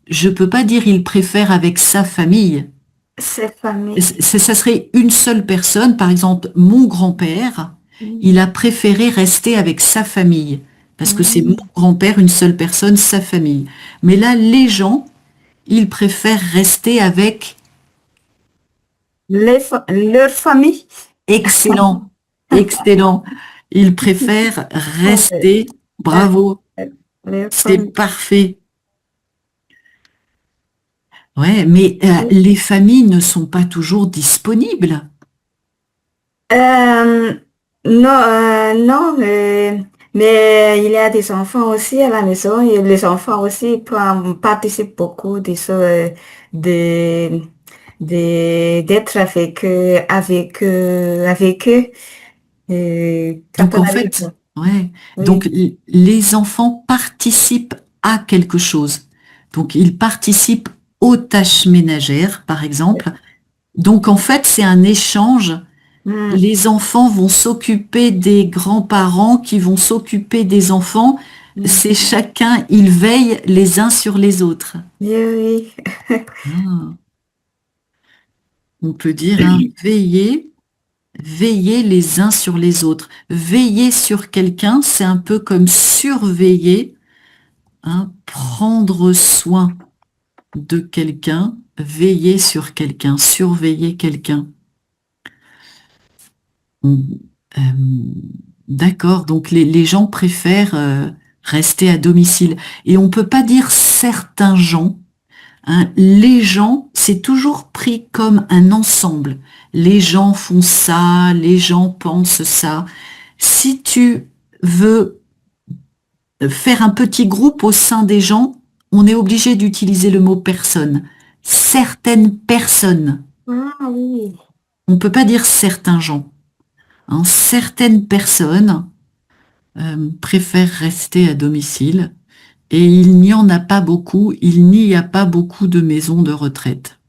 Je peux pas dire ils préfèrent avec sa famille. Ses familles. Ça serait une seule personne. Par exemple, mon grand-père, il a préféré rester avec sa famille parce que c'est mon grand-père, une seule personne, sa famille. Mais là, les gens, ils préfèrent rester avec... Leur famille. Excellent, excellent. Ils préfèrent rester... Bravo, Leur c'est famille. parfait. Ouais, mais les familles ne sont pas toujours disponibles. Non, non, mais il y a des enfants aussi à la maison et les enfants aussi participent beaucoup de, d'être avec eux. Quand Donc on en arrive. fait, ouais. Oui. Donc les enfants participent à quelque chose. Donc ils participent aux tâches ménagères, par exemple. Donc en fait, c'est un échange. Hmm. Les enfants vont s'occuper des grands-parents qui vont s'occuper des enfants. C'est chacun, ils veillent les uns sur les autres. Oui, oui. Ah. On peut dire veiller les uns sur les autres. Veiller sur quelqu'un, c'est un peu comme surveiller, prendre soin de quelqu'un, veiller sur quelqu'un, surveiller quelqu'un. Euh, D'accord, donc les gens préfèrent rester à domicile. Et on ne peut pas dire certains gens. Les gens, c'est toujours pris comme un ensemble. Les gens font ça, les gens pensent ça. Si tu veux faire un petit groupe au sein des gens, on est obligé d'utiliser le mot personne. Certaines personnes. Ah oui. On ne peut pas dire certains gens. Certaines personnes préfèrent rester à domicile et il n'y en a pas beaucoup, il n'y a pas beaucoup de maisons de retraite.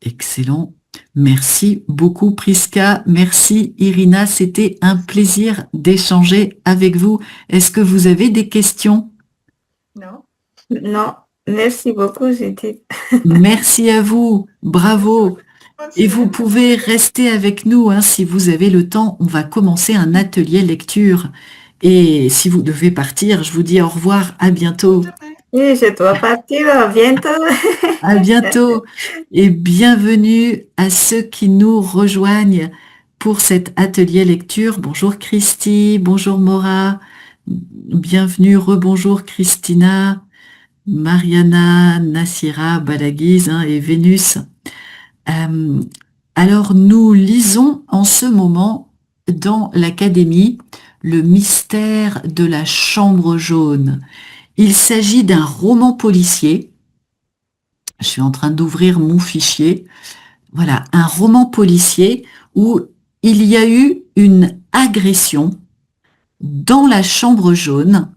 Excellent. Merci beaucoup Priska. Merci Irina. C'était un plaisir d'échanger avec vous. Est-ce que vous avez des questions? Non. Non, merci beaucoup, Judith. Merci à vous. Bravo. Et vous pouvez rester avec nous si vous avez le temps. On va commencer un atelier lecture. Et si vous devez partir, je vous dis au revoir. À bientôt. Oui, je dois partir. À bientôt. À bientôt et bienvenue à ceux qui nous rejoignent pour cet atelier lecture. Bonjour Christy, bonjour Maura, bienvenue, rebonjour Christina, Mariana, Nassira, Balaguise et Vénus. Alors nous lisons en ce moment dans l'Académie le mystère de la chambre jaune. Il s'agit d'un roman policier. Je suis en train d'ouvrir mon fichier. Voilà, un roman policier où il y a eu une agression dans la chambre jaune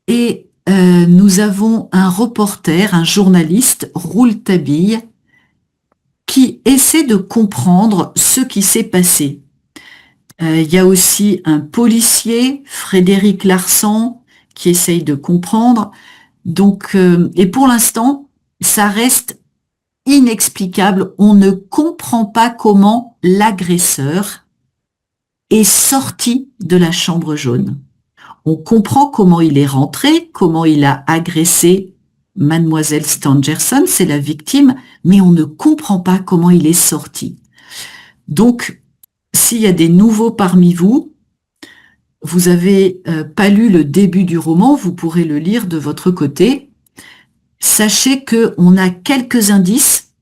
et nous avons un reporter, un journaliste, Rouletabille, qui essaie de comprendre ce qui s'est passé. Il y a aussi un policier, Frédéric Larsan, qui essaye de comprendre. Donc, et pour l'instant, ça reste inexplicable. On ne comprend pas comment l'agresseur est sorti de la chambre jaune. On comprend comment il est rentré, comment il a agressé Mademoiselle Stangerson, c'est la victime, mais on ne comprend pas comment il est sorti. Donc, s'il y a des nouveaux parmi vous, vous avez pas lu le début du roman, vous pourrez le lire de votre côté. Sachez qu'on a quelques indices.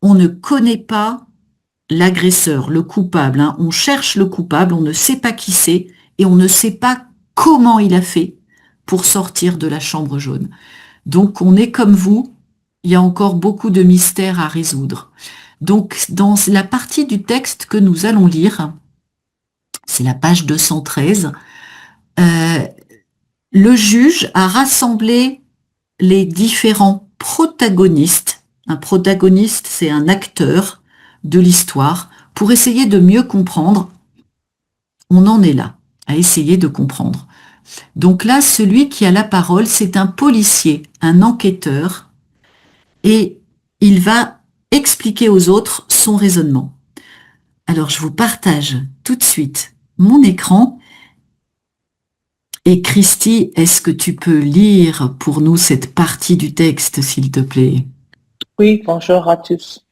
On ne connaît pas l'agresseur, le coupable. On cherche le coupable, on ne sait pas qui c'est et on ne sait pas comment il a fait pour sortir de la chambre jaune. Donc on est comme vous, il y a encore beaucoup de mystères à résoudre. Donc dans la partie du texte que nous allons lire, c'est la page 213, le juge a rassemblé les différents protagonistes. Un protagoniste, c'est un acteur de l'histoire, pour essayer de mieux comprendre. On en est là, à essayer de comprendre. Donc là, celui qui a la parole, c'est un policier, un enquêteur, et il va expliquer aux autres son raisonnement. Alors, je vous partage tout de suite mon écran Et Christy, est-ce que tu peux lire pour nous cette partie du texte, s'il te plaît? Oui, bonjour à tous.